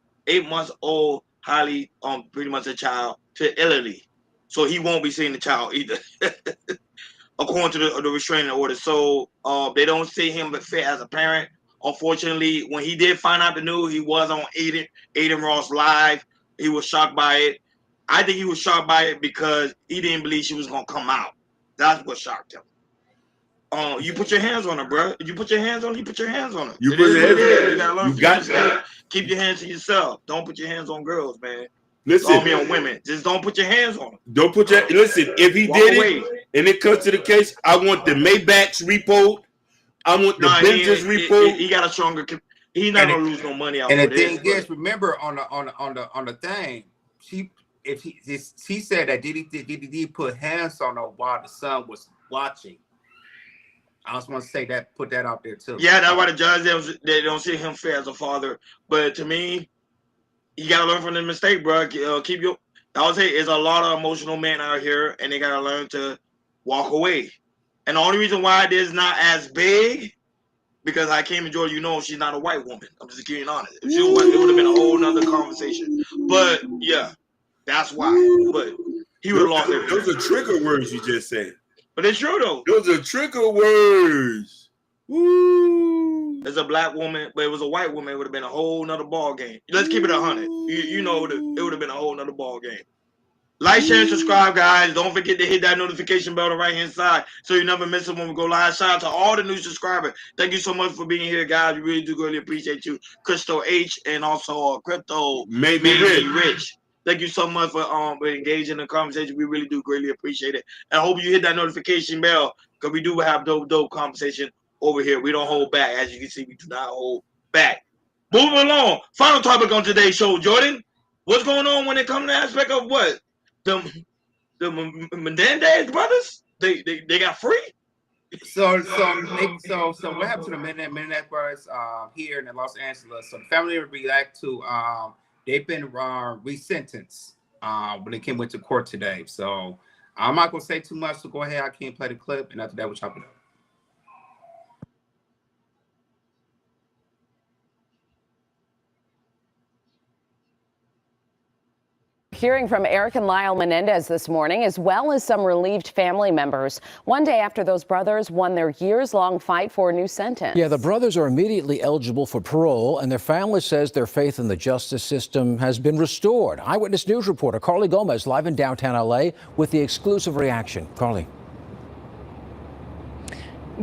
months old Halle, pretty much a child, to Italy. So he won't be seeing the child either, according to the restraining order. So they don't see him fit as a parent. Unfortunately, when he did find out the news, he was on Aiden Ross Live. He was shocked by it. I think he was shocked by it because he didn't believe she was going to come out. That's what shocked him. You put your hands on her, bro. You put your hands on her, you put your hands on her. You put your hands on her. You gotta learn You got that. Keep your hands to yourself. Don't put your hands on girls, man. Listen, on women. Just don't put your hands on them. Don't put your listen. If he did it and it comes to the case, I want the Maybachs repoed. I want the Benzes repoed. He got a stronger. He's not gonna lose no money out. And the thing is, remember on the thing, he said that DDG put hands on her while the son was watching. I just want to say that, put that out there too. Yeah, that's why the judge they don't see him fair as a father. But to me, you gotta learn from the mistake, bro. Keep your. I would say it's a lot of emotional men out here, and they gotta learn to walk away. And the only reason why it is not as big, because I came in Georgia, you know, she's not a white woman. I'm just being honest. If she was white, it would have been a whole nother conversation. But yeah, that's why. But he would have lost everything. Those are trigger words you just said. But it's true though. Those are trigger words. Woo. As a black woman, but it was a white woman, it would have been a whole nother ball game. Let's keep it 100. You know, it would have been a whole nother ball game. Like, share, and subscribe, guys. Don't forget to hit that notification bell on the right-hand side so you never miss it when we go live. Shout out to all the new subscribers. Thank you so much for being here, guys. We really do really appreciate you. Crystal H and also Crypto Maybe Rich. Thank you so much for engaging in the conversation. We really do greatly appreciate it. And I hope you hit that notification bell because we do have dope conversation over here. We don't hold back. As you can see, we do not hold back. Moving along. Final topic on today's show, Jordan. What's going on when it comes to the aspect of what? The Menendez brothers? They got free? So what happened to the Menendez brothers here in Los Angeles? So the family react to they've been resentenced when they came into court today. So I'm not gonna say too much. So go ahead. I can't play the clip, and after that, we'll chop it up. Hearing from Eric and Lyle Menendez this morning, as well as some relieved family members, one day after those brothers won their years-long fight for a new sentence. Yeah, the brothers are immediately eligible for parole, and their family says their faith in the justice system has been restored. Eyewitness News reporter Carly Gomez live in downtown L.A. with the exclusive reaction. Carly.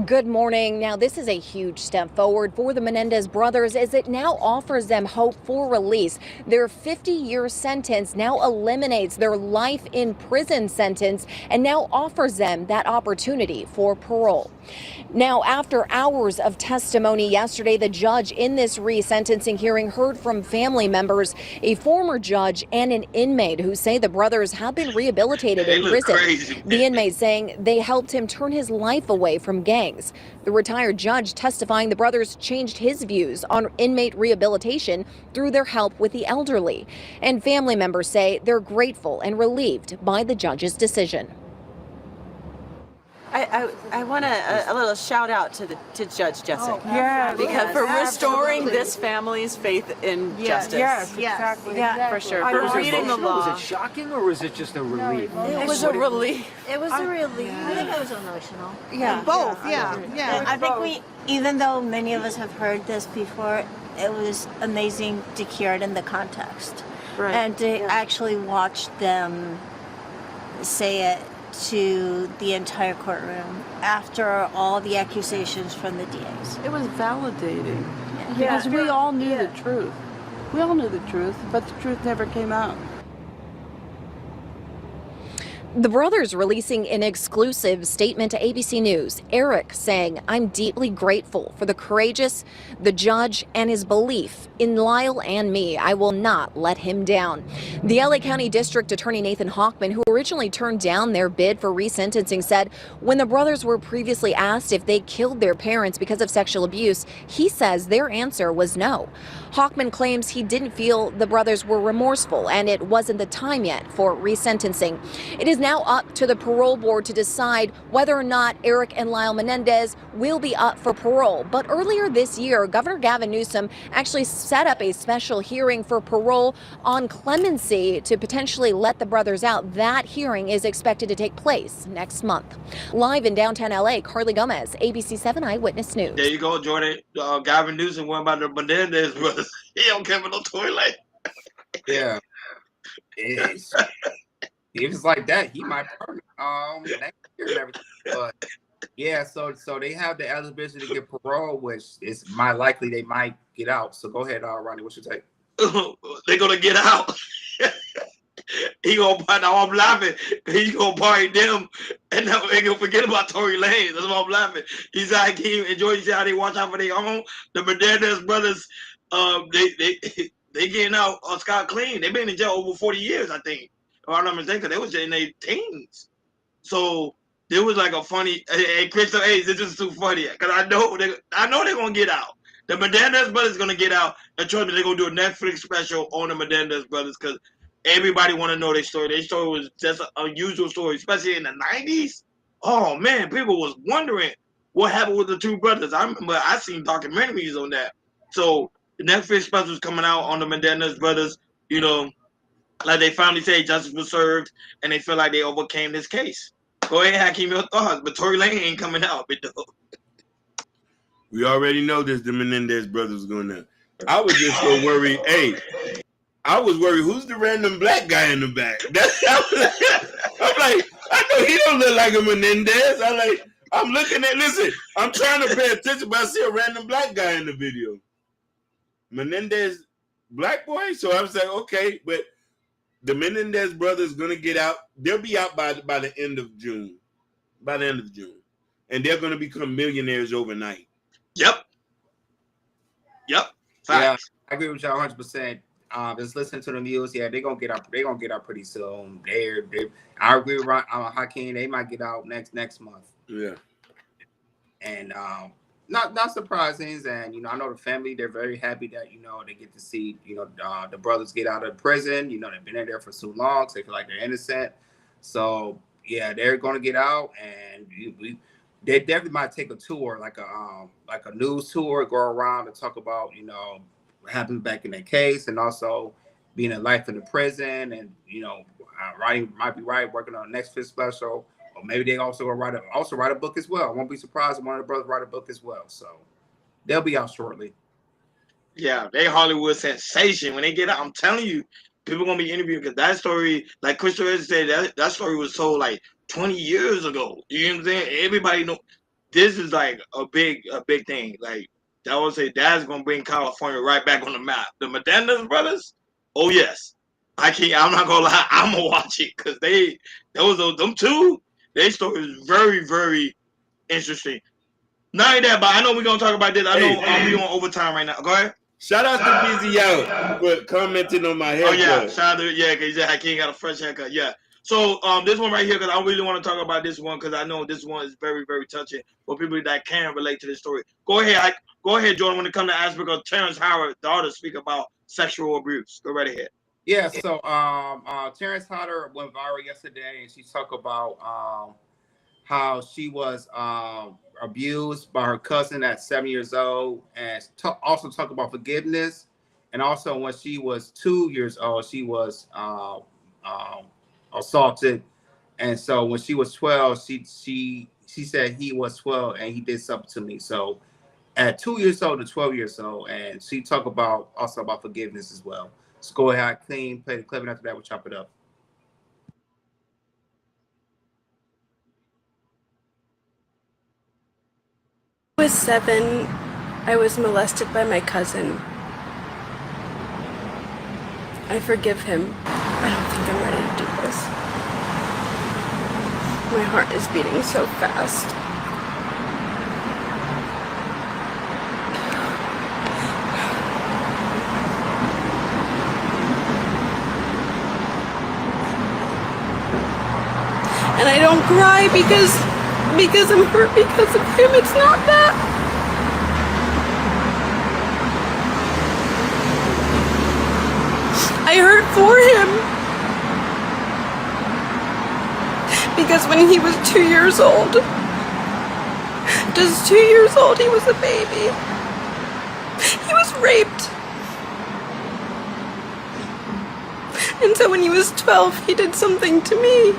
Good morning. Now, this is a huge step forward for the Menendez brothers as it now offers them hope for release. Their 50-year sentence now eliminates their life in prison sentence and now offers them that opportunity for parole. Now, after hours of testimony yesterday, the judge in this resentencing hearing heard from family members, a former judge, and an inmate who say the brothers have been rehabilitated in prison. Crazy. The inmate saying they helped him turn his life away from gangs. The retired judge testifying the brothers changed his views on inmate rehabilitation through their help with the elderly. And family members say they're grateful and relieved by the judge's decision. I want a little shout out to Judge Jessup. Because for restoring this family's faith in justice. Yes, exactly. Yeah, for sure. For reading the law. Was it shocking or was it just a relief? It was a relief. It was a relief. I think it was emotional. Yeah. Both, yeah. I think even though many of us have heard this before, it was amazing to hear it in the context. Right. And to actually watch them say it to the entire courtroom after all the accusations from the DAs. It was validating because we all knew the truth. We all knew the truth, but the truth never came out. The brothers releasing an exclusive statement to ABC News. Eric saying, "I'm deeply grateful for the courageous, the judge, and his belief in Lyle and me. I will not let him down." The LA County District Attorney Nathan Hochman, who originally turned down their bid for resentencing, said when the brothers were previously asked if they killed their parents because of sexual abuse, he says their answer was no. Hochman claims he didn't feel the brothers were remorseful and it wasn't the time yet for resentencing. It is now up to the parole board to decide whether or not Eric and Lyle Menendez will be up for parole. But earlier this year, Governor Gavin Newsom actually set up a special hearing for parole on clemency to potentially let the brothers out. That hearing is expected to take place next month. Live in downtown LA, Carly Gomez, ABC 7 Eyewitness News. There you go, Jordan. Gavin Newsom went about the Menendez brothers. He don't care for no toilet. Yeah. If it's like that, he might burn next year and everything. But yeah, so they have the eligibility to get parole, which is likely they might get out. So go ahead, Ronnie, what you say? They're gonna get out. He gonna now I'm laughing. He gonna party them, and now they gonna forget about Tory Lanez. That's why I'm laughing. He's like, he enjoy how they watch out for their own. The Menendez brothers, they getting out scot clean. They've been in jail over 40 years, I think. If I'm not mistaken, they was in their teens. So there was like a funny. Hey, Crystal Hayes, this is too funny because I know they're gonna get out. The Menendez brothers gonna get out, and trust me, they're gonna do a Netflix special on the Menendez brothers because everybody want to know their story. Their story was just an unusual story, especially in the 90s. Oh man, people was wondering what happened with the two brothers. I remember I seen documentaries on that. So the Netflix special is coming out on the Menendez brothers. You know, like they finally say justice was served, and they feel like they overcame this case. Go ahead, Hakeem, your thoughts. But Tory Lanez ain't coming out, but though. We already know this. The Menendez brothers going to. I was just so worried. Hey, I was worried. Who's the random black guy in the back? I'm like, I know he don't look like a Menendez. I'm looking at. Listen, I'm trying to pay attention, but I see a random black guy in the video. Menendez, black boy. So I was like, okay, but the Menendez brothers gonna get out. They'll be out by the end of June. By the end of June, and they're gonna become millionaires overnight. Yep. Yeah, I agree with y'all 100%. Just listening to the news, yeah, they're gonna get out. They're gonna get out pretty soon. I agree with Hakeem. They might get out next month. Yeah. And not surprising. And I know the family. They're very happy that they get to see the brothers get out of prison. They've been in there for so long, so they feel like they're innocent. So yeah, they're gonna get out, and they definitely might take a tour, like a news tour, go around and talk about what happened back in that case, and also being a life in the prison, and writing might be working on the next Netflix special, or maybe they also write a book as well. I won't be surprised if one of the brothers write a book as well. So they'll be out shortly. Yeah, they Hollywood sensation when they get out. I'm telling you, people gonna be interviewing because that story, like Christopher said, that story was told like 20 years ago. You know what I'm saying? Everybody know. this is like a big thing. Like I would say that's gonna bring California right back on the map. The Menendez brothers, oh yes. I'm not gonna lie, I'm gonna watch it because them two, their story is very, very interesting. Not only that, but I know we're gonna talk about this. I know we on overtime right now. Go ahead. Shout out to Busy Out for commenting on my haircut. Oh yeah, shout out to because Hakeem got a fresh haircut. Yeah. So this one right here, because I really want to talk about this one because I know this one is very, very touching for people that can relate to this story. Go ahead, Jordan. When it comes to aspect of Terrence Howard's daughter speak about sexual abuse, go right ahead. Yeah, so Terrence Howard went viral yesterday, and she talked about how she was abused by her cousin at 7 years old, and also talk about forgiveness. And also, when she was 2 years old, she was assaulted. And so, when she was 12, she said he was 12 and he did something to me. So, at 2 years old to 12 years old, and she talked about also about forgiveness as well. So go ahead, clean, play the clip, and after that, we'll chop it up. I was 7. I was molested by my cousin. I forgive him. I don't think I'm ready to do this. My heart is beating so fast. And I don't cry because I'm hurt because of him. It's not that. I hurt for him. Because when he was 2 years old, just 2 years old, he was a baby. He was raped. And so when he was 12, he did something to me.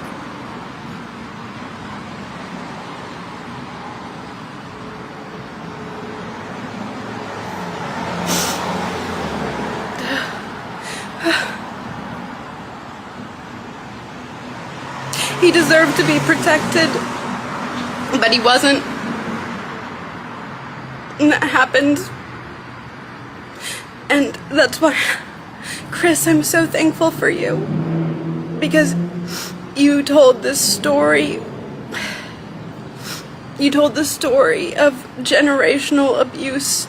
He deserved to be protected, but he wasn't. And that happened. And that's why, Chris, I'm so thankful for you. Because you told this story. You told the story of generational abuse.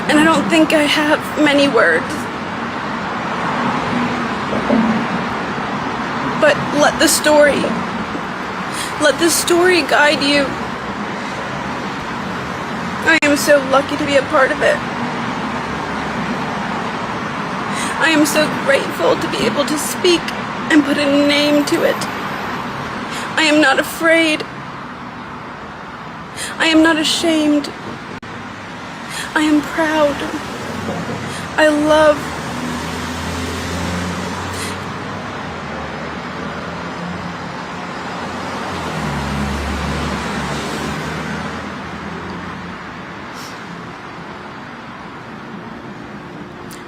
And I don't think I have many words. But let the story guide you. I am so lucky to be a part of it. I am so grateful to be able to speak and put a name to it. I am not afraid. I am not ashamed. I am proud. I love.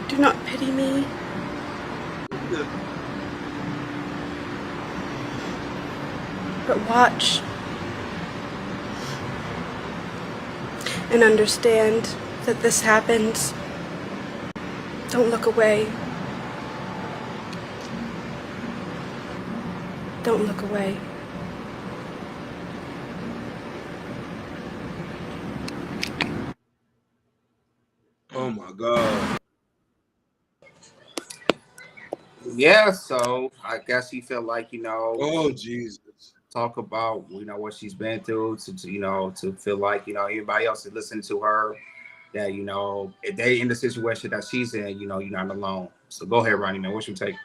Do not pity me. But watch and understand that this happens. Don't look away. Don't look away. Oh my God. Yeah, so I guess he felt like, oh Jesus, talk about, what she's been through to feel like, everybody else is listening to her, that, if they in the situation that she's in, you're not alone. So go ahead, Ronnie, man. What's your take?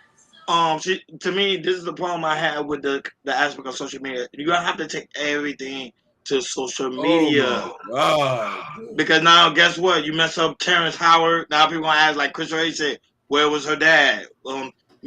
To me, this is the problem I have with the aspect of social media. You don't have to take everything to social media. Oh my God. Because now, guess what? You mess up Terrence Howard. Now people gonna ask, like Chris Ray said, where was her dad?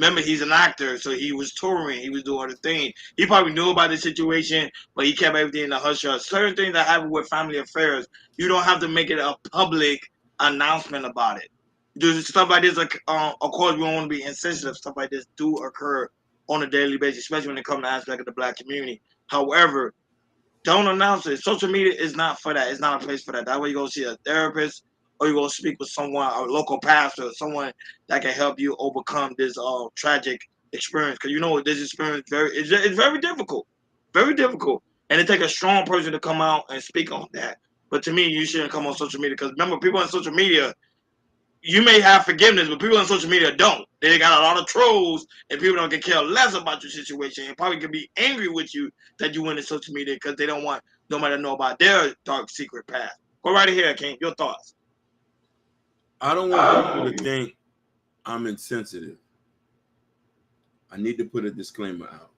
remember, he's an actor, so he was touring, he was doing other things. He probably knew about the situation, but he kept everything in the hush hush. Certain things that happen with family affairs, you don't have to make it a public announcement about it. There's stuff like this, like, of course, we don't want to be insensitive. Stuff like this do occur on a daily basis, especially when it comes to aspect of the Black community. However, don't announce it. Social media is not for that. It's not a place for that. That way you go see a therapist, or you go speak with someone, a local pastor, someone that can help you overcome this tragic experience. Because you know this experience it's very difficult, very difficult, and it takes a strong person to come out and speak on that. But to me, you shouldn't come on social media because remember, people on social media, you may have forgiveness, but people on social media don't. They got a lot of trolls, and people don't care less about your situation, and probably could be angry with you that you went in social media because they don't want nobody to know about their dark secret past. Go right ahead, King. Your thoughts. I don't want people to think I'm insensitive. I need to put a disclaimer out.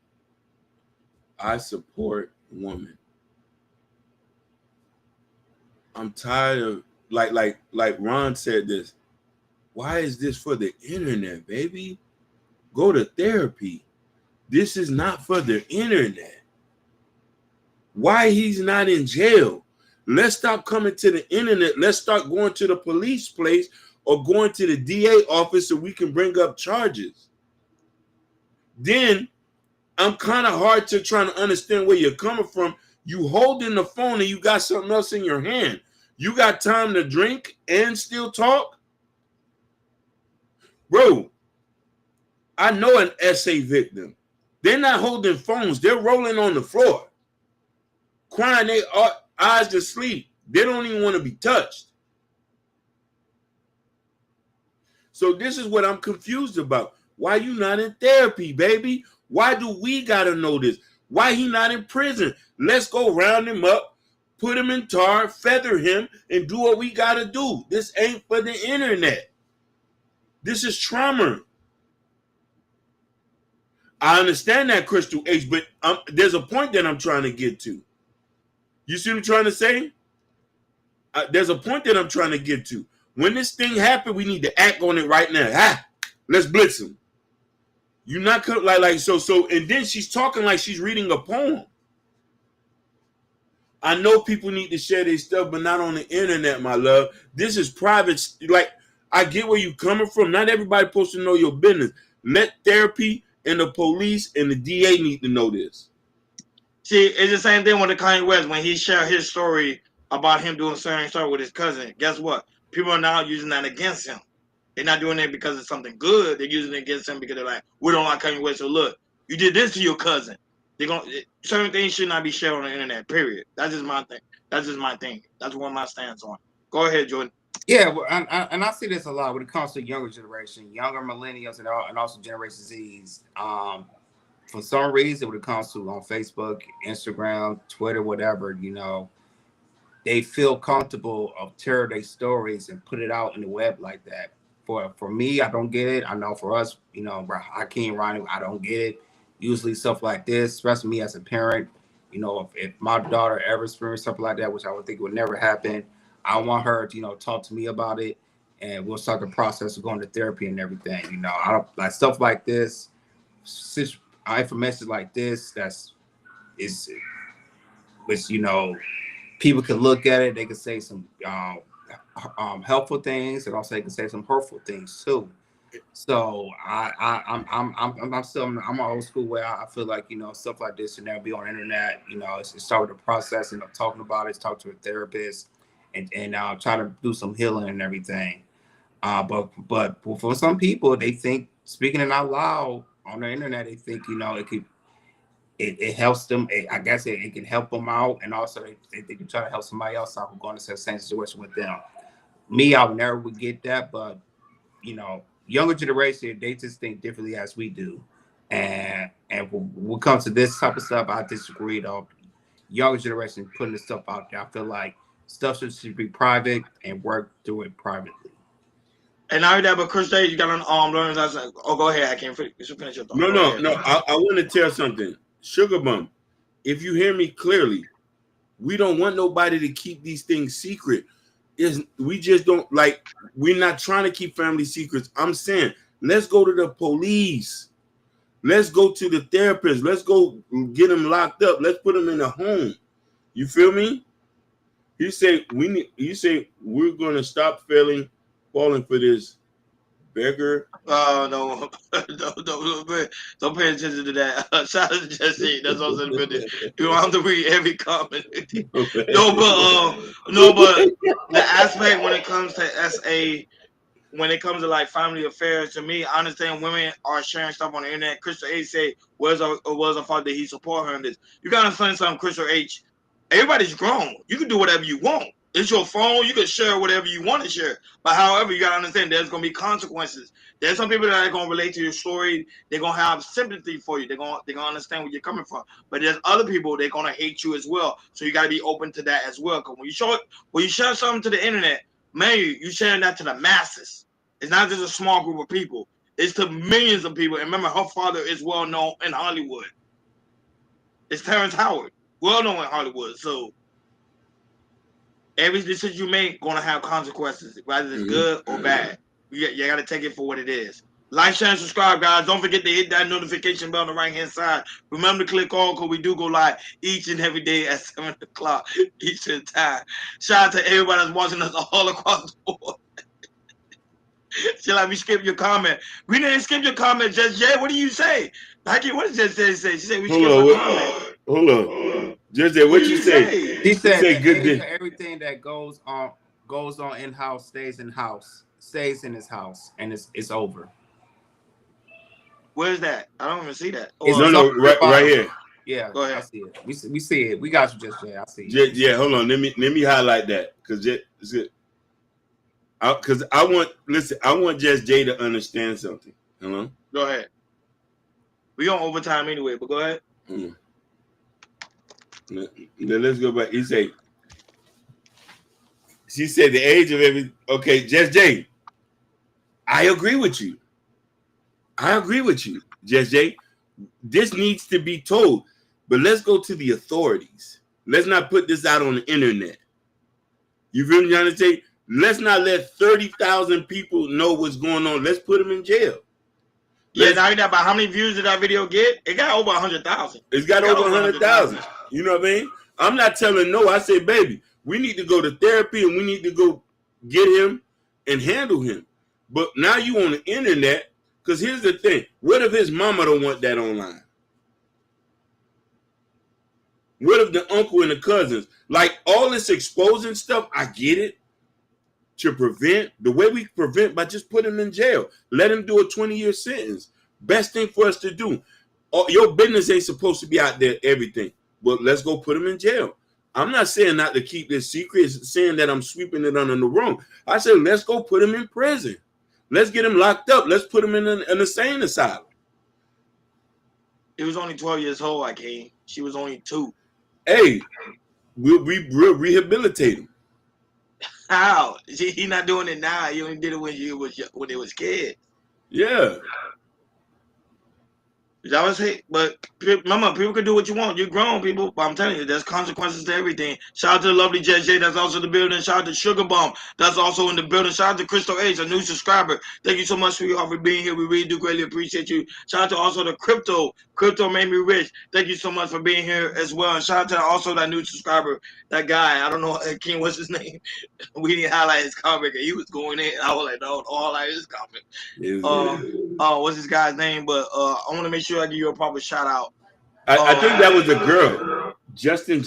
I support women. I'm tired of like Ron said this. Why is this for the internet, baby? Go to therapy. This is not for the internet. Why he's not in jail? Let's stop coming to the internet. Let's start going to the police place or going to the DA office so we can bring up charges. Then I'm kind of hard to try to understand where you're coming from. You holding the phone and you got something else in your hand. You got time to drink and still talk? Bro, I know an SA victim. They're not holding phones. They're rolling on the floor, crying their eyes to sleep. They don't even want to be touched. So this is what I'm confused about. Why you not in therapy, baby? Why do we got to know this? Why he not in prison? Let's go round him up, put him in tar, feather him, and do what we got to do. This ain't for the internet. This is trauma. I understand that, Crystal H, but there's a point that I'm trying to get to. You see what I'm trying to say? There's a point that I'm trying to get to. When this thing happened, we need to act on it right now. Let's blitz him. You not like so, and then she's talking like she's reading a poem. I know people need to share their stuff, but not on the internet, my love. This is private. Like, I get where you coming from. Not everybody supposed to know your business. Let therapy and the police and the DA need to know this. See, it's the same thing with the Kanye West when he shared his story about him doing certain stuff with his cousin. Guess what? People are now using that against him. They're not doing it because it's something good. They're using it against him because they're like, we don't like Kanye West. So look, you did this to your cousin. Certain things should not be shared on the internet. Period. That's just my thing. That's just my thing. That's what my stance on. Go ahead, Jordan. Yeah, well, and I see this a lot when it comes to younger generation, younger millennials, and also Generation Z's. For some reason, when it comes to on Facebook, Instagram, Twitter, whatever, they feel comfortable of tear their stories and put it out in the web like that. For me, I don't get it. I know for us, Hakeem, Ronnie, I don't get it. Usually stuff like this, especially me as a parent, if my daughter ever experienced something like that, which I would think would never happen, I want her to, talk to me about it, and we'll start the process of going to therapy and everything. I don't like stuff like this, information like this. Which people can look at it. They can say some helpful things, and also they can say some hurtful things too. So I'm an old school way. I feel like stuff like this should never be on the internet. It's start with the process, talking about it, talk to a therapist, and try to do some healing and everything. But for some people, they think speaking it out loud on the internet, they think it helps them. I guess it can help them out, and also they can try to help somebody else out who's going to the same situation with them. Me, I never would get that, but younger generation, they just think differently as we do, and when it comes to this type of stuff, I disagree. Though younger generation putting this stuff out there, I feel like stuff should be private and work through it privately. And I heard that, but Chris Day, you got an learners. I was like, oh, go ahead. I can't finish your thought. No. I want to tell something. Sugar Bum, if you hear me clearly, we don't want nobody to keep these things secret. We just don't we're not trying to keep family secrets. I'm saying Let's go to the police. Let's go to the therapist. Let's go get them locked up. Let's put them in a home. You feel me? You say we're gonna stop falling for this beggar. Oh no, don't pay attention to that. Shout out to Jesse. That's also the business. You don't have to read every comment. But the aspect when it comes to SA, when it comes to like family affairs, to me, I understand women are sharing stuff on the internet. Crystal H say, "Was a fault that he support her in this?" You gotta understand something, Crystal H. Everybody's grown. You can do whatever you want. It's your phone. You can share whatever you want to share. But however, you gotta understand there's gonna be consequences. There's some people that are gonna relate to your story. They're gonna have sympathy for you. They're gonna understand where you're coming from. But there's other people they're gonna hate you as well. So you gotta be open to that as well. Because when you share something to the internet, man, you sharing that to the masses. It's not just a small group of people. It's to millions of people. And remember, her father is well known in Hollywood. It's Terrence Howard, well known in Hollywood. So every decision you make gonna have consequences, whether it's good or bad. You gotta take it for what it is. Like, share, and subscribe, guys. Don't forget to hit that notification bell on the right hand side. Remember to click all because we do go live each and every day at 7 o'clock Eastern time. Shout out to everybody that's watching us all across the board. She like, we skip your comment. We didn't skip your comment, Just Jay. What do you say? Like, what did Just Jay say? She said we skip your comment. Hold on. Just Jay, what you say? He said that good day. everything that goes on in house stays in his house, and it's over. Where's that? I don't even see that. Right here. Yeah, go ahead. I see it. We see it. We got you, Just Jay. I see it. Yeah, hold on. Let me highlight that because I want Just Jay to understand something. Hello? Go ahead. We on overtime anyway, but go ahead. Let's go back. She said the age of every. Okay, Just Jay. I agree with you, Just Jay. This needs to be told, but let's go to the authorities. Let's not put this out on the internet. You feel me, understand? Let's not let 30,000 people know what's going on. Let's put them in jail. Now you know about how many views did that video get? It got over 100,000. It's got over 100,000. You know what I mean? I'm not telling no. I say, baby, we need to go to therapy and we need to go get him and handle him. But now you on the internet, because here's the thing. What if his mama don't want that online? What if the uncle and the cousins? Like all this exposing stuff, I get it. To prevent, the way we prevent by just put him in jail. Let him do a 20-year sentence. Best thing for us to do. Your business ain't supposed to be out there, everything. But let's go put him in jail. I'm not saying not to keep this secret. It's saying that I'm sweeping it under the rug. I said, let's go put him in prison. Let's get him locked up. Let's put him in an insane asylum. He was only 12 years old, I came. She was only 2. Hey, we'll rehabilitate him. How? He not doing it now. He only did it when they was kids. Yeah. That was it. But remember, people can do what you want. You're grown, people. But I'm telling you, there's consequences to everything. Shout out to the lovely JJ, that's also in the building. Shout out to Sugar Bomb, that's also in the building. Shout out to Crystal H, a new subscriber. Thank you so much for being here. We really do greatly appreciate you. Shout out to also the Crypto. Crypto made me rich. Thank you so much for being here as well. And shout out to also that new subscriber, that guy. I don't know, King, what's his name? We didn't highlight his comment. He was going in. I was like, no, don't highlight his comment. What's this guy's name? But I want to make sure I give you a proper shout out. I think that was a girl. Justine.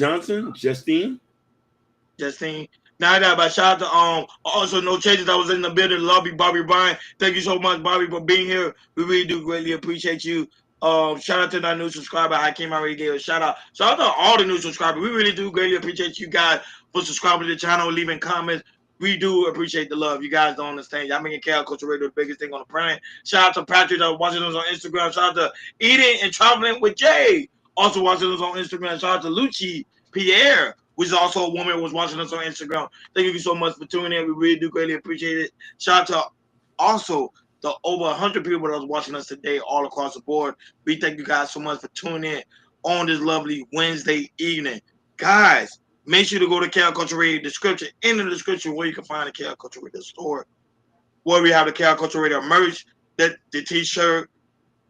Now that, but shout out to also No Changes that was in the building. Love you, Bobby Bryan. Thank you so much, Bobby, for being here. We really do greatly appreciate you. Shout out to that new subscriber. Hakeem already gave a shout out. Shout out to all the new subscribers. We really do greatly appreciate you guys for subscribing to the channel, leaving comments. We do appreciate the love. You guys don't understand. Y'all making KL Culture Radio the biggest thing on the planet. Shout out to Patrick that was watching us on Instagram. Shout out to Eating and Traveling with Jay, also watching us on Instagram. Shout out to Lucci Pierre, which is also a woman who was watching us on Instagram. Thank you so much for tuning in. We really do greatly appreciate it. Shout out to also the over 100 people that was watching us today all across the board. We thank you guys so much for tuning in on this lovely Wednesday evening. Guys, make sure to go to KL Culture Radio description, in the description where you can find the KL Culture Radio store, where we have the KL Culture Radio merch. the t-shirt,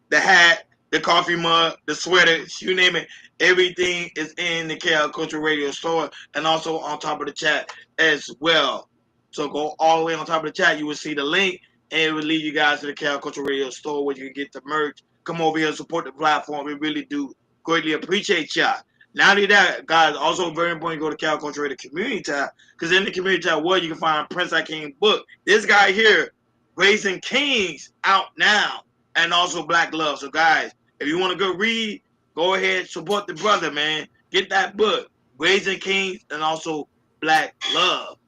the hat, the coffee mug, the sweaters, you name it. Everything is in the KL Culture Radio store and also on top of the chat as well. So go all the way on top of the chat. You will see the link and it will lead you guys to the KL Culture Radio store where you can get the merch. Come over here and support the platform. We really do greatly appreciate y'all. Not only that, guys, also very important to go to KL Culture Radio Community tab because in the community tab, well, you can find Prince I King book. This guy here, Raising Kings, out now. And also Black Love. So guys, if you want to go read, go ahead, support the brother, man. Get that book, Raising Kings, and also Black Love.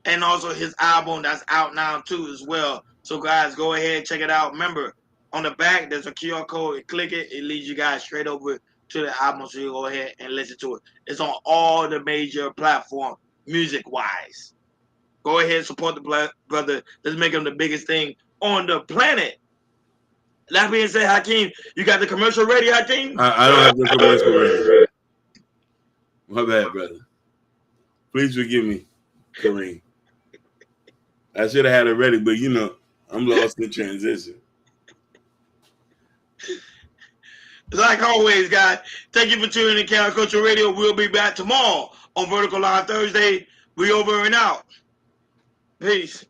And also his album that's out now too as well. So guys, go ahead, check it out. Remember, on the back, there's a QR code. You click it, it leads you guys straight over to the album. So you go ahead and listen to it. It's on all the major platforms, music-wise. Go ahead, support the brother. Let's make him the biggest thing on the planet. That being said, Hakeem, you got the commercial ready, Hakeem? I don't have the commercial ready. My bad, brother. Please forgive me, Kareem. I should have had it ready, but you know, I'm lost in transition. Like always, guys, thank you for tuning in to KL Culture Radio. We'll be back tomorrow on Vertical Live Thursday. We over and out. Peace.